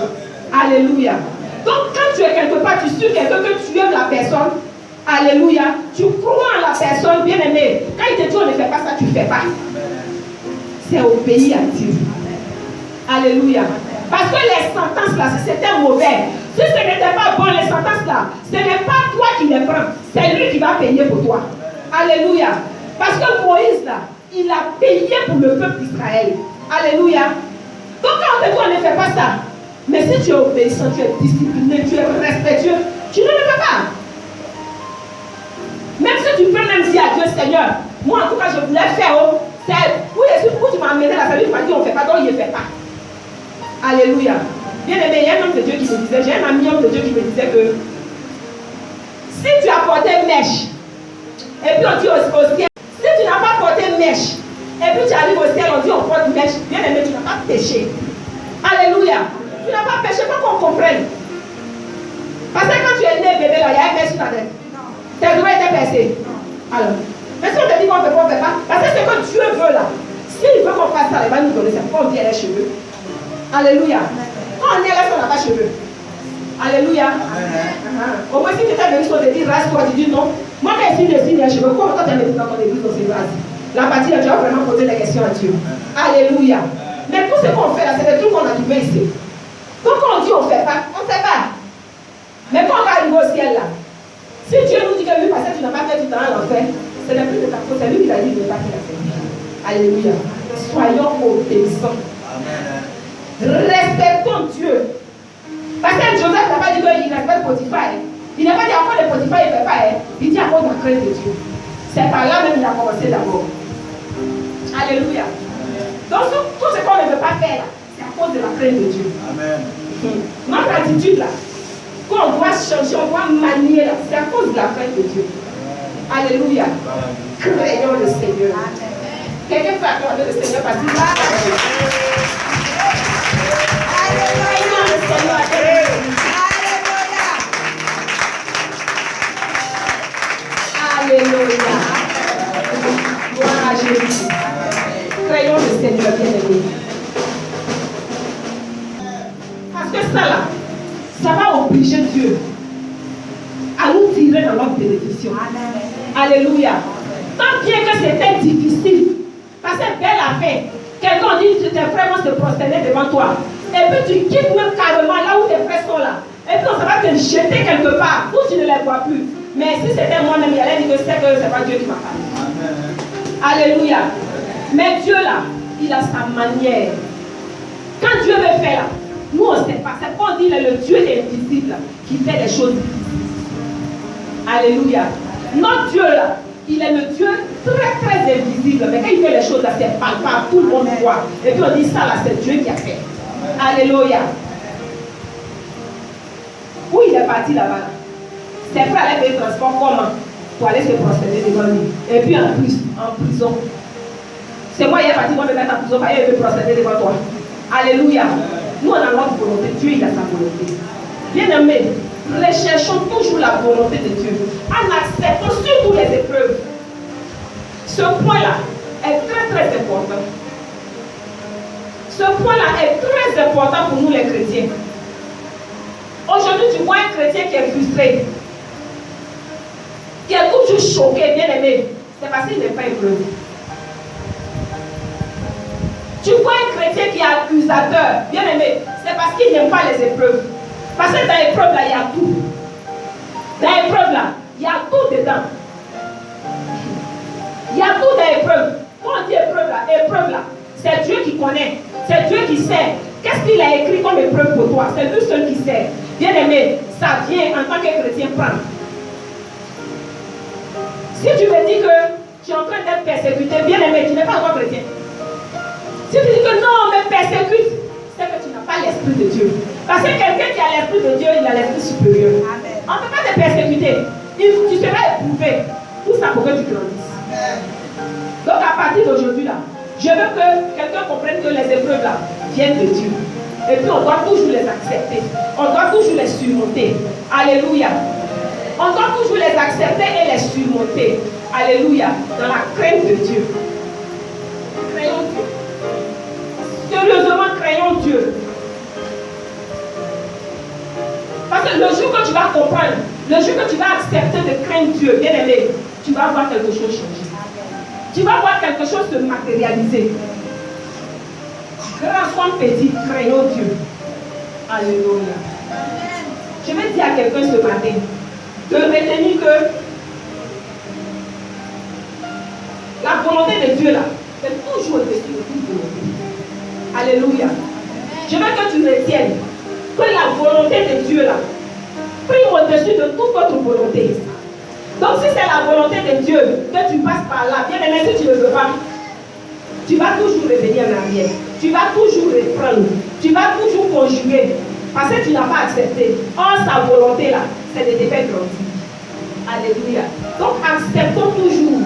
Alléluia. Donc quand tu es quelque part, tu suis quelqu'un que tu aimes la personne. Alléluia. Tu crois en la personne, bien aimé. Quand il te dit on ne fait pas ça, tu ne fais pas. C'est au pays à Dieu. Alléluia. Parce que les sentences là, si c'était mauvais, si ce n'était pas bon, les sentences là, ce n'est pas toi qui les prends, c'est lui qui va payer pour toi. Alléluia. Parce que Moïse là, il a payé pour le peuple d'Israël. Alléluia. Donc quand on te dit on ne fait pas ça, mais si tu es obéissant, tu es discipliné, tu es respectueux, tu ne le fais pas. Même si tu peux même dire à Dieu, Seigneur, moi en tout cas je voulais faire, où tu m'as amené la famille, tu m'as dit on ne fait pas, donc il ne fait pas. Alléluia. Bien aimé, il y a un homme de Dieu qui me disait, j'ai un ami homme de Dieu qui me disait que si tu as porté mèche, et puis on dit au ciel, si tu n'as pas porté mèche, et puis tu arrives au ciel, on dit on porte mèche, bien aimé, tu n'as pas péché. Alléluia. Tu n'as pas péché, pas qu'on comprenne. Parce que quand tu es né bébé, là, il y a un mèche sur ta tête. Tes doigts étaient percés. Alors, mais si on te dit qu'on ne fait pas, on ne fait pas. Parce que ce que Dieu veut là, s'il veut qu'on fasse ça, il va nous donner ça. Pourquoi on vient les cheveux? Alléluia. Quand on est là, on n'a pas de cheveux. Alléluia. Au moins, si tu étais venu sur te dire rase-toi, tu dis non. Moi, quand je suis les cheveux, comment toi tu es venu dans ton église, on se rase? La partie là, tu vas vraiment poser des questions à Dieu. Alléluia. Mais tout ce qu'on fait là, c'est des trucs qu'on a trouvé ici. Donc, quand on dit on ne fait pas, on ne fait pas. Mais quand on va arriver au ciel là, si Dieu nous dit que lui, parce que tu n'as pas fait du temps à l'enfer, ce n'est plus de ta faute, c'est lui qui t'a dit de ne pas qu'il a fait. Alléluia. Soyons obéissants. Respectons Dieu. Parce que Joseph n'a pas dit qu'il respecte Potiphar. Il n'a pas dit à cause de Potiphar, il ne fait pas. Il dit à cause de la crainte de Dieu. C'est par là même qu'il a commencé d'abord. Alléluia. Donc tout ce qu'on ne veut pas faire, c'est à cause de la crainte de Dieu. Amen. Notre attitude là, qu'on doit changer, on doit manier là, c'est à cause de la crainte de Dieu. Alléluia. Craignons le Seigneur. Quelqu'un peut acclamer le Seigneur parce qu'il va. Craignons le Seigneur. Alléluia. Gloire à Jésus. Craignons le Seigneur, bien-aimé. Parce que ça là, ça va obliger Dieu à nous tirer dans notre bénédiction. Alléluia. Tant bien que c'était difficile, parce que belle affaire, quelqu'un dit que tes frères vont se prosterner devant toi. Et puis tu quittes même carrément là où tes frères sont là. Et puis ça va te jeter quelque part où tu ne les vois plus. Mais si c'était moi-même, il allait dire que c'est pas Dieu qui m'a parlé. Alléluia. Mais Dieu là, il a sa manière. Quand Dieu veut faire là, nous on ne sait pas. C'est pour dire le Dieu invisible qui fait les choses difficiles. Alléluia. Notre Dieu là, il est le Dieu très très invisible. Mais quand il fait les choses là, c'est palpable, tout le monde voit. Et puis on dit ça là, c'est Dieu qui a fait. Alléluia. Où il est parti là-bas? Ses frères allaient payer le transport comment? Pour aller se prosterner devant lui. Et puis en plus, en prison. C'est moi, il est parti, moi je vais mettre en prison, il veut prosterner devant toi. Alléluia. Nous on a notre volonté, Dieu il a sa volonté. Bien aimé, recherchons toujours la volonté de Dieu. En acceptant surtout les épreuves. Ce point-là est très très important. Ce point-là est très important pour nous les chrétiens. Aujourd'hui, tu vois un chrétien qui est frustré, qui est toujours choqué, bien aimé. C'est parce qu'il n'est pas éprouvé. Tu vois un chrétien qui est accusateur, bien aimé, c'est parce qu'il n'aime pas les épreuves. Parce que dans l'épreuve là, il y a tout. Dans l'épreuve là, il y a tout dedans. Il y a tout dans l'épreuve. Quand on dit épreuve là, c'est Dieu qui connaît. C'est Dieu qui sait. Qu'est-ce qu'il a écrit comme épreuve pour toi? C'est lui seul qui sait. Bien aimé, ça vient en tant que chrétien prendre. Si tu me dis que tu es en train d'être persécuté, bien aimé, tu n'es pas encore chrétien. Si tu dis que non, on me persécute, c'est que tu n'as pas l'esprit de Dieu. Parce que quelqu'un qui a l'esprit de Dieu, il a l'esprit supérieur. Amen. On ne peut pas te persécuter. Tu seras éprouvé. Tout ça pour que tu grandisses. Amen. Donc à partir d'aujourd'hui là, je veux que quelqu'un comprenne que les épreuves là viennent de Dieu. Et puis on doit toujours les accepter. On doit toujours les surmonter. Alléluia. On doit toujours les accepter et les surmonter. Alléluia. Dans la crainte de Dieu. Craignons Dieu. Sérieusement, craignons Dieu. Parce que le jour que tu vas comprendre, le jour que tu vas accepter de craindre Dieu, bien aimé, tu vas voir quelque chose changer. Tu vas voir quelque chose se matérialiser. Grand comme petit, craignons Dieu. Alléluia. Je vais dire à quelqu'un ce matin de retenir que la volonté de Dieu là, c'est toujours au-dessus de toute volonté. Alléluia. Je veux que tu retiennes que la volonté de Dieu là prime au-dessus de toute autre volonté. Donc si c'est la volonté de Dieu que tu passes par là, bien aimé, si tu ne veux pas, tu vas toujours revenir en arrière. Tu vas toujours reprendre. Tu vas toujours conjuguer. Parce que tu n'as pas accepté. Or, sa volonté là, c'est de te faire grandir. Alléluia. Donc acceptons toujours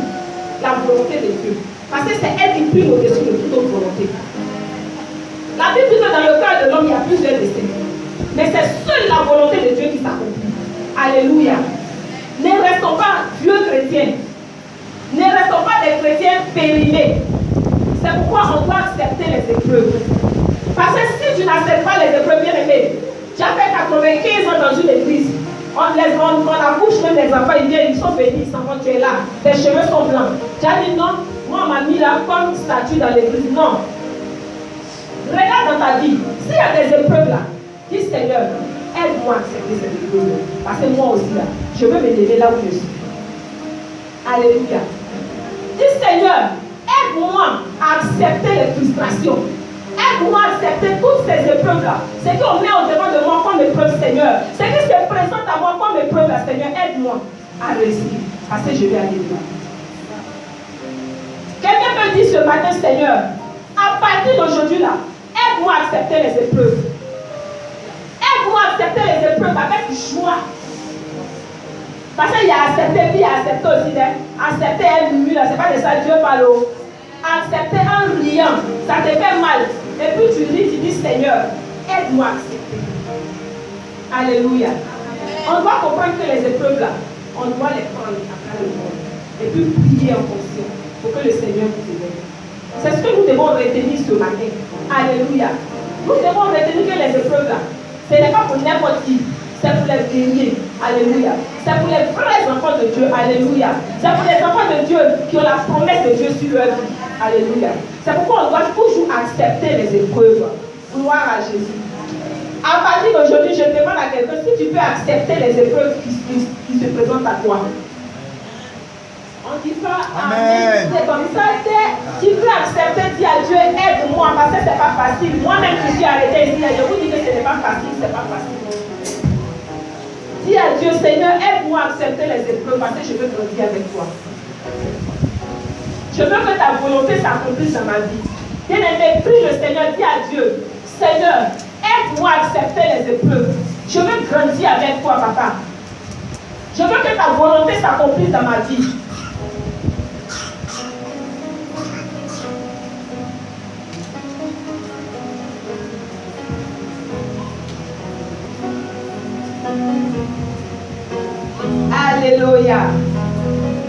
la volonté de Dieu. Parce que c'est elle qui prime au-dessus de toute autre volonté. La Bible dit que dans le cœur de l'homme, il y a plusieurs desseins. Mais c'est seule la volonté de Dieu qui s'accomplit. Alléluia. Ne restons pas vieux chrétiens. Ne restons pas des chrétiens périmés. C'est pourquoi on doit accepter les épreuves. Parce que si tu n'acceptes pas les épreuves, bien aimé, tu as fait 95 ans dans une église. On accouche même des enfants, ils viennent, ils sont bénis, ils s'en vont, tu es là. Tes cheveux sont blancs. Tu as dit non, moi on m'a mis là comme statue dans l'église. Non. Regarde dans ta vie, s'il y a des épreuves là, dis Seigneur, aide-moi à accepter ces épreuves. Parce que moi aussi là, je veux me lever là où je suis. Alléluia. Dis Seigneur, aide-moi à accepter les frustrations. Aide-moi à accepter toutes ces épreuves-là. Ce qu'on met au-devant de moi comme épreuve, Seigneur. Ce qui se présente à moi comme épreuve, là, Seigneur, aide-moi à réussir. Parce que je vais aller loin. Quelqu'un peut dire ce matin, Seigneur, à partir d'aujourd'hui là, aide-moi à accepter les épreuves. Aide-moi à accepter les épreuves avec joie. Parce qu'il y a accepté, puis il y a accepté aussi. Accepter un murmure, c'est pas de ça Dieu parle. Accepter en riant, ça te fait mal. Et puis tu ris, tu dis Seigneur, aide-moi à accepter. Alléluia. On doit comprendre que les épreuves là, on doit les prendre à travers le monde. Et puis prier en fonction pour que le Seigneur nous aide. C'est ce que nous devons retenir ce matin. Alléluia. Nous devons retenir que les épreuves là, ce n'est pas pour n'importe qui. C'est pour les guerriers. Alléluia. C'est pour les vrais enfants de Dieu. Alléluia. C'est pour les enfants de Dieu qui ont la promesse de Dieu sur leur vie. Alléluia. C'est pourquoi on doit toujours accepter les épreuves. Gloire à Jésus. À partir d'aujourd'hui, je demande à quelqu'un si tu peux accepter les épreuves qui se présentent à toi. On dit pas Amen. C'est comme ça. Tu peux accepter, dire à Dieu, aide-moi parce que ce n'est pas facile. Moi-même, je suis arrêté ici. Je vous dis que ce n'est pas facile. Ce n'est pas facile. Dis à Dieu, Seigneur, aide-moi à accepter les épreuves parce que je veux grandir avec toi. Je veux que ta volonté s'accomplisse dans ma vie. Bien-aimé, prie le Seigneur, dis à Dieu, Seigneur, aide-moi à accepter les épreuves. Je veux grandir avec toi, papa. Je veux que ta volonté s'accomplisse dans ma vie. Alléluia.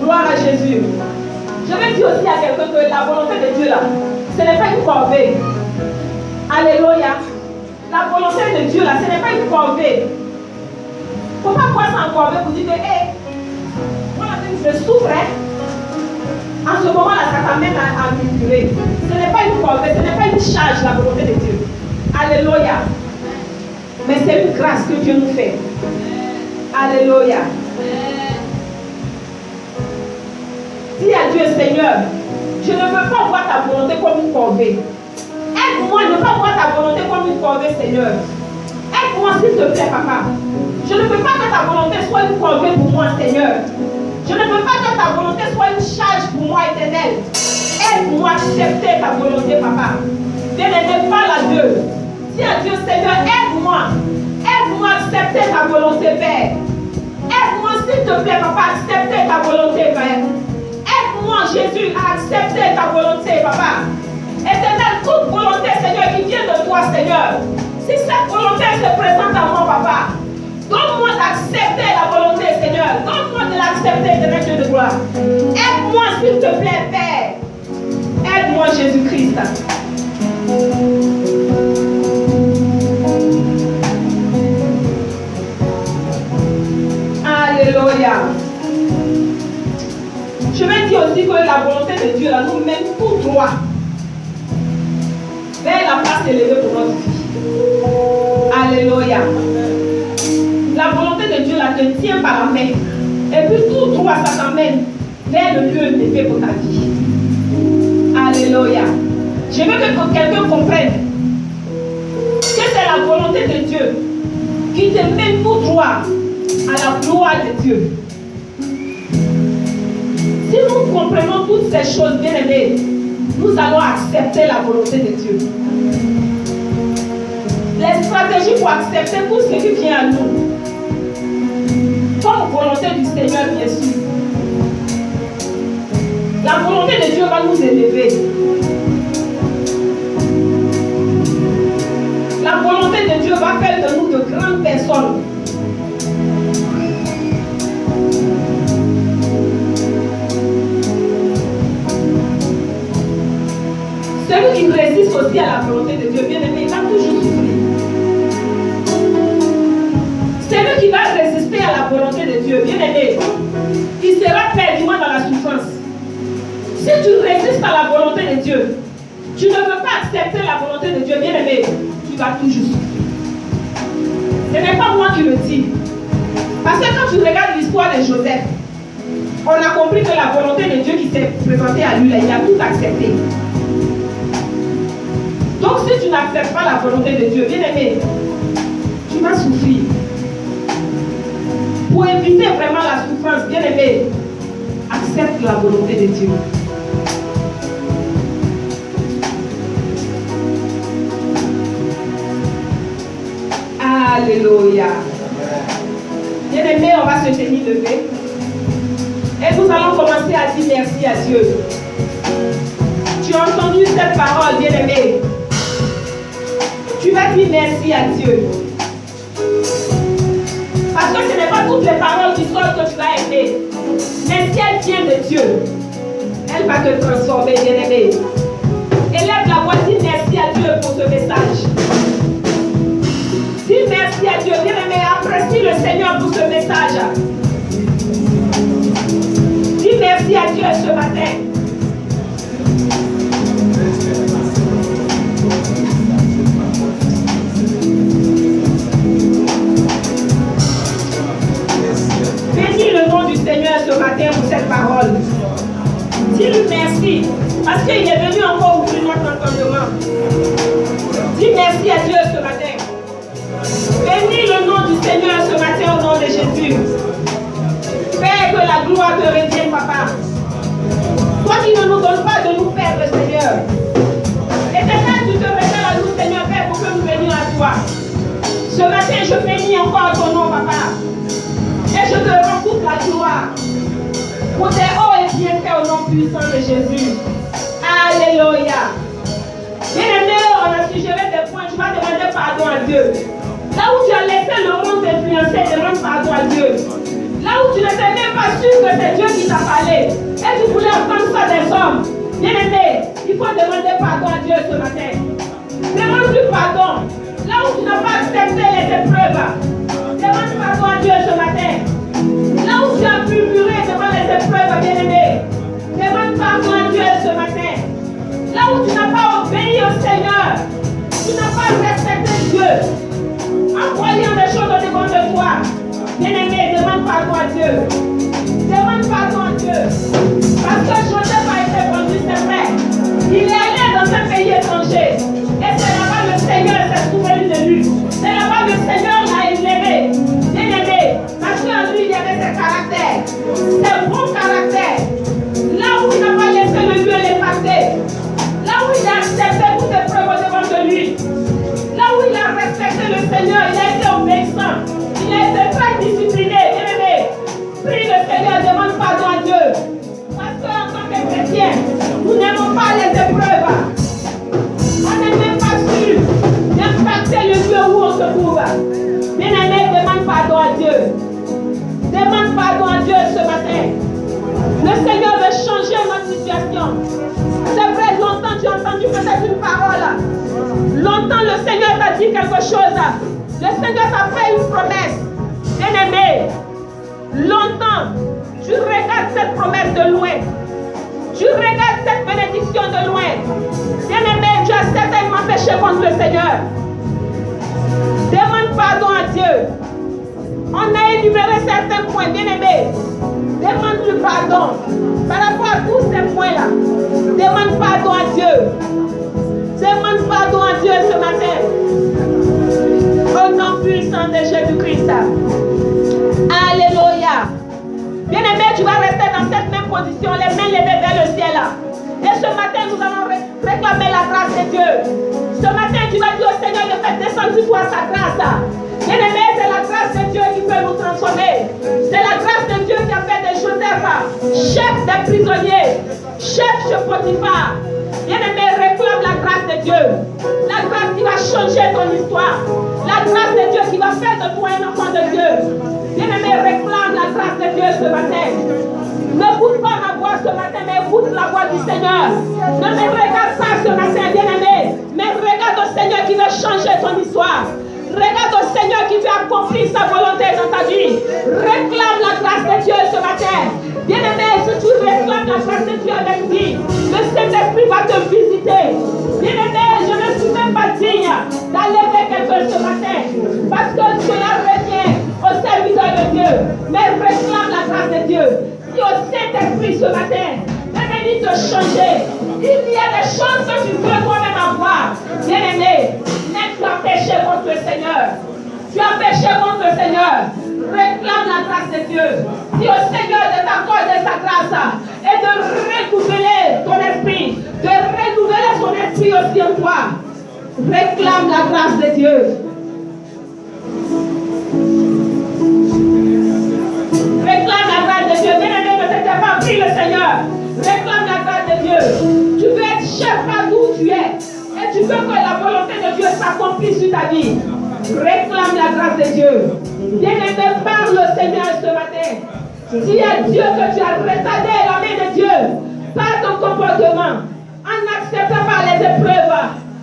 Gloire à Jésus. Je vais dire aussi à quelqu'un que la volonté de Dieu là, ce n'est pas une corvée. Alléluia. La volonté de Dieu là, ce n'est pas une corvée. Il ne faut pas croire ça en corvée pour dire que, hé, moi je souffre. En ce moment là, ça t'amène à murmurer. Ce n'est pas une corvée, ce n'est pas une charge, la volonté de Dieu. Alléluia. Mais c'est une grâce que Dieu nous fait. Alléluia. Dis à Dieu, Seigneur, je ne veux pas voir ta volonté comme une corvée. Aide-moi à ne pas voir ta volonté comme une corvée, Seigneur. Aide-moi, s'il te plaît, papa. Je ne veux pas que ta volonté soit une corvée pour moi, Seigneur. Je ne veux pas que ta volonté soit une charge pour moi, Éternel. Aide-moi à accepter ta volonté, papa. Bien-aimé, parle à Dieu. Dis à Dieu, Seigneur, aide-moi. Aide-moi à accepter ta volonté, Père. Aide-moi, s'il te plaît, papa, à accepter ta volonté, Père. Aide-moi, Jésus, à accepter ta volonté, papa. Éternel, toute volonté, Seigneur, qui vient de toi, Seigneur. Si cette volonté se présente à moi, papa, Donne-moi d'accepter la volonté, Seigneur. Donne-moi de l'accepter, Seigneur Dieu de gloire. Aide-moi, s'il te plaît, Père. Aide-moi, Jésus-Christ. Alléluia. Je vais dire aussi que la volonté de Dieu là, nous mène tout droit vers la place élevée pour notre vie. Alléluia. La volonté de Dieu là te tient par la main. Et puis tout droit, ça t'emmène vers le lieu élevé pour ta vie. Alléluia. Je veux que quelqu'un comprenne que c'est la volonté de Dieu qui te mène tout droit à la gloire de Dieu. Si nous comprenons toutes ces choses, bien aimés, nous allons accepter la volonté de Dieu. Les stratégies pour accepter tout ce qui vient à nous, comme volonté du Seigneur, bien sûr. La volonté de Dieu va nous élever. La volonté de Dieu va faire de nous de grandes personnes. Celui qui résiste aussi à la volonté de Dieu, bien aimé, il va toujours souffrir. Celui qui va résister à la volonté de Dieu, bien aimé, il sera perdument dans la souffrance. Si tu résistes à la volonté de Dieu, tu ne veux pas accepter la volonté de Dieu, bien aimé, tu vas toujours souffrir. Ce n'est pas moi qui le dis. Parce que quand tu regardes l'histoire de Joseph, on a compris que la volonté de Dieu qui s'est présentée à lui, là, il a tout accepté. Donc si tu n'acceptes pas la volonté de Dieu, bien aimé, tu vas souffrir. Pour éviter vraiment la souffrance, bien aimé, accepte la volonté de Dieu. Alléluia. Bien aimé, on va se tenir levé. Et nous allons commencer à dire merci à Dieu. Tu as entendu cette parole, bien aimé. Tu vas dire merci à Dieu. Parce que ce n'est pas toutes les paroles qui sortent que tu vas aimer. Mais si elle vient de Dieu, elle va te transformer, bien aimé. Élève la voix, dis merci à Dieu pour ce message. Dis merci à Dieu, bien aimé. Apprécie le Seigneur pour ce message. Dis merci à Dieu ce matin. Bénis le nom du Seigneur ce matin pour cette parole. Dis-lui merci, parce qu'il est venu encore ouvrir notre entendement. Dis merci à Dieu ce matin. Bénis le nom du Seigneur ce matin au nom de Jésus. Père, que la gloire te revienne, papa. Toi qui ne nous donnes pas de nous perdre, Seigneur. Éternel, tu te révèles à nous, Seigneur, Père, pour que nous venions à toi. Ce matin, je bénis encore ton nom, papa. Et je te rends toute la gloire pour tes hauts et bienfaits au nom puissant de Jésus. Alléluia. Bien-aimé, on a suggéré des points. Tu vas demander pardon à Dieu. Là où tu as laissé le monde t'influencer, demande pardon à Dieu. Là où tu n'étais même pas sûr que c'est Dieu qui t'a parlé et tu voulais entendre ça des hommes. Bien-aimé, il faut demander pardon à Dieu ce matin. Demande-lui pardon. Là où tu n'as pas accepté les épreuves, demande pardon à Dieu ce matin. Là où tu as murmuré devant les épreuves, bien-aimé, demande pardon à Dieu ce matin. Là où tu n'as pas obéi au Seigneur, tu n'as pas respecté Dieu, en croyant des choses au-devant de toi, bien-aimé, demande pardon à Dieu. Demande pardon à Dieu. Parce que Joseph a été conduit, c'est vrai. Il est allé dans un pays étranger. Et c'est là-bas le Seigneur s'est souvenu de lui. C'est là-bas le Seigneur l'a élu te dire quelque chose. Le Seigneur t'a fait une promesse. Bien-aimé, longtemps, tu regardes cette promesse de loin. Tu regardes cette bénédiction de loin. Bien-aimé, tu as certainement péché contre le Seigneur. Demande pardon à Dieu. On a énuméré certains points, bien-aimé. Demande-lui pardon. Par rapport à tous ces points-là, demande pardon à Dieu. Demande pardon à Dieu ce matin. Au nom puissant de Jésus-Christ. Alléluia. Bien-aimé, tu vas rester dans cette même position, les mains levées vers le ciel. Et ce matin, nous allons réclamer la grâce de Dieu. Ce matin, tu vas dire au Seigneur de faire descendre sur toi sa grâce. Bien-aimé, c'est la grâce de Dieu qui peut nous transformer. C'est la grâce de Dieu qui a fait de Joseph chef des prisonniers, chef chez Potiphar. Bien-aimé, réclame la grâce de Dieu. La grâce qui va changer ton histoire. La grâce de Dieu qui va faire de toi un enfant de Dieu. Bien-aimé, réclame la grâce de Dieu ce matin. N'écoute pas ma voix ce matin, mais écoute la voix du Seigneur. Ne me regarde pas ce matin, bien-aimé, mais regarde au Seigneur qui veut changer ton histoire. Regarde au Seigneur qui veut accomplir sa volonté dans ta vie. Réclame la grâce de Dieu ce matin. Bien-aimé, si tu réclames la grâce de Dieu avec lui, le Saint-Esprit va te visiter. Bien-aimé, je ne suis même pas digne d'aller vers quelqu'un ce matin, parce que cela revient au serviteur de Dieu. Mais réclame la grâce de Dieu. Dis au Saint-Esprit ce matin, venez te changer. Il y a des choses que tu veux toi-même avoir. Bien-aimé, mais tu as péché contre le Seigneur. Tu as péché contre le Seigneur. Réclame la grâce de Dieu. Dis au Seigneur de t'accorder sa grâce et de renouveler ton esprit, de renouveler son esprit aussi en toi. Réclame la grâce de Dieu. Réclame la grâce de Dieu. Bien-aimé, ne t'étais pas pris le Seigneur. Réclame la grâce de Dieu. Tu veux être chef partout où tu es. Et tu veux que la volonté de Dieu s'accomplisse sur ta vie. Réclame la grâce de Dieu. Bien-aimé, parle au Seigneur ce matin. Dis à Dieu que tu as retardé la main de Dieu par ton comportement, en n'acceptant pas les épreuves,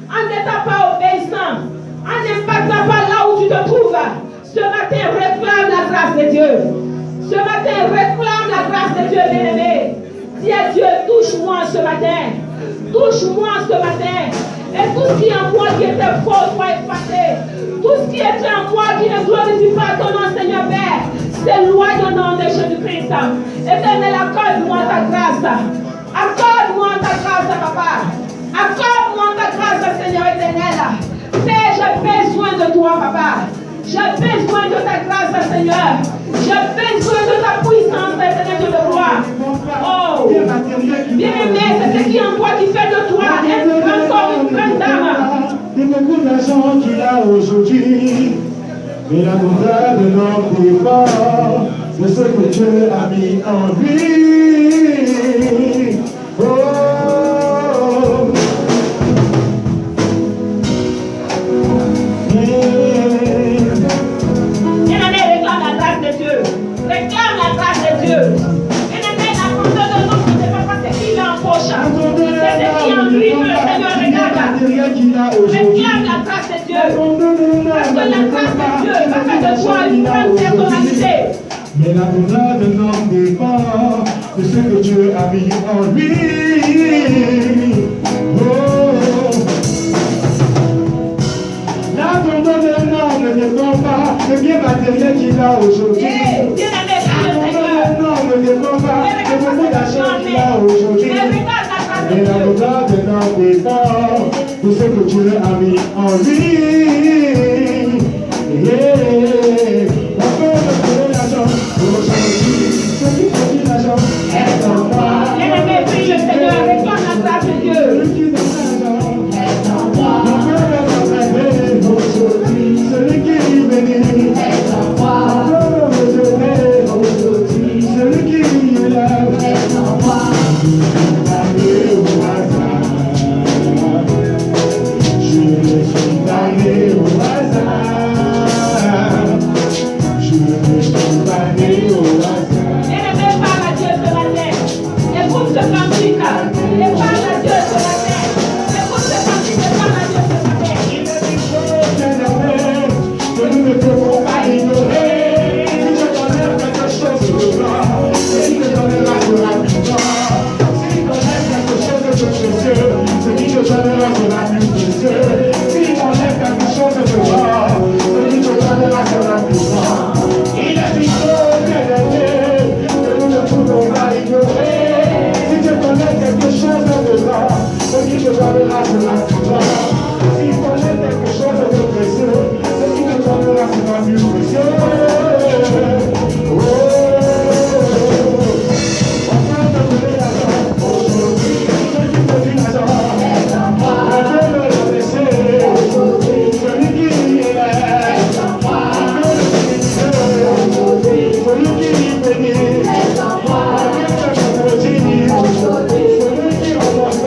en n'étant pas obéissant, en n'impactant pas là où tu te trouves. Ce matin, réclame la grâce de Dieu. Ce matin, réclame la grâce de Dieu, bien-aimé. Dis à Dieu, touche-moi ce matin. Touche-moi ce matin. Et tout ce qui est en moi qui était faux soit effacé. Tout ce qui était en moi qui ne glorifie pas ton nom, Seigneur Père, s'éloigne au nom de Jésus-Christ. Éternel, accorde-moi ta grâce. Accorde-moi ta grâce, Papa. Accorde-moi ta grâce, Seigneur éternel. Père, j'ai besoin de toi, Papa. J'ai besoin de ta grâce, Seigneur. J'ai besoin de ta puissance, éternel Dieu de gloire. Oh, bien-aimé, c'est ce qui est en toi qui fait de toi encore une grande dame. Il y a beaucoup d'argent qu'il a aujourd'hui, mais la montagne de notre pas de ce que Dieu a mis en lui. Oh, bien-aimé, réclame la grâce de Dieu. Réclame la grâce de Dieu. Bien-aimé, la grandeur de l'homme, ce n'est pas ce qu'il a en poche. C'est ce qui est en lui que le Seigneur regarde. Réclame la grâce de Dieu. Parce que la grâce de Dieu va faire de toi une grande personnalité. Mais la gloire de l'homme dépend de ce que Dieu a mis en lui. Oh. La gloire de l'homme ne dépend pas des biens matériels qu'il a aujourd'hui. La gloire de l'homme ne dépend pas de beaucoup d'argent qu'il a aujourd'hui. Mais la gloire de l'homme dépend de ce que Dieu a mis en lui. Yeah. On peut retrouver l'argent aujourd'hui. Ce qui produit l'argent est en moi. Bien-aimé, prie le Seigneur, réclame la grâce de Dieu. Celui qui donne l'argent est en moi. On peut le retrouver aujourd'hui. Celui qui bénit est en moi. On peut le retrouver aujourd'hui. Celui qui élève est en moi. Allez au hasard. Je ne suis pas né au hasard. donnera sera toi. S'il fallait quelque chose de précieux, ce qui te donnera sera plus précieux. On peut te donner l'argent aujourd'hui, celui qui te dit l'argent. On peut me le laisser, celui qui est là. Celui qui bénit, celui qui remporte.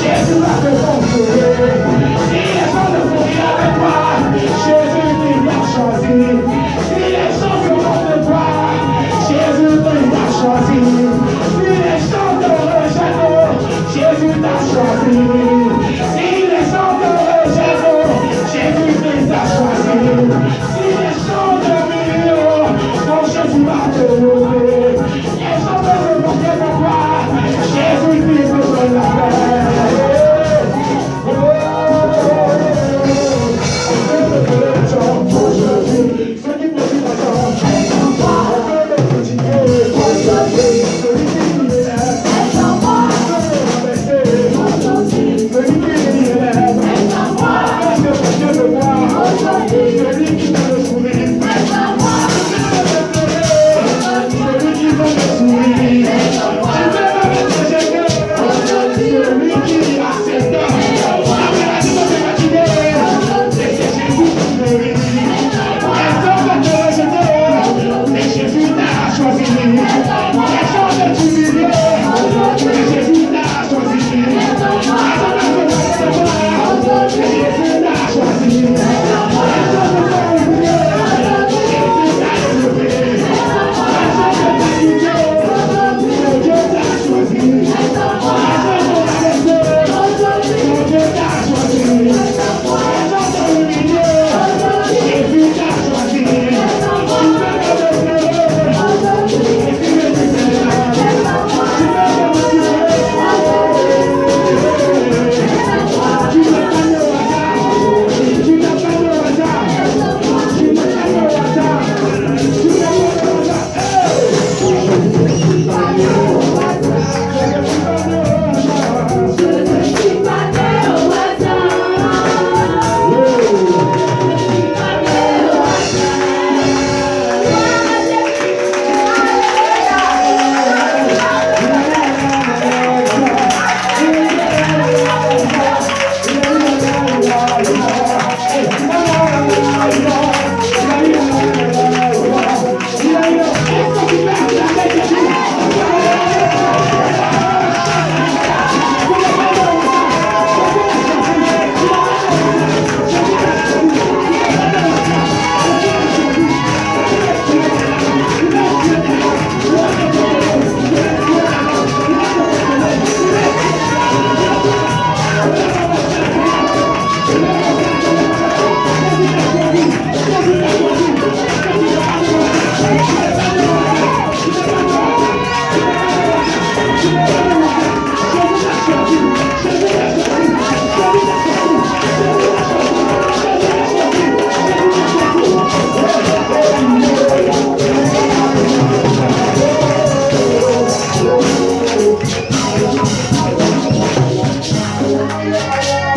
Jésus va te consoler. Si les gens ne Power.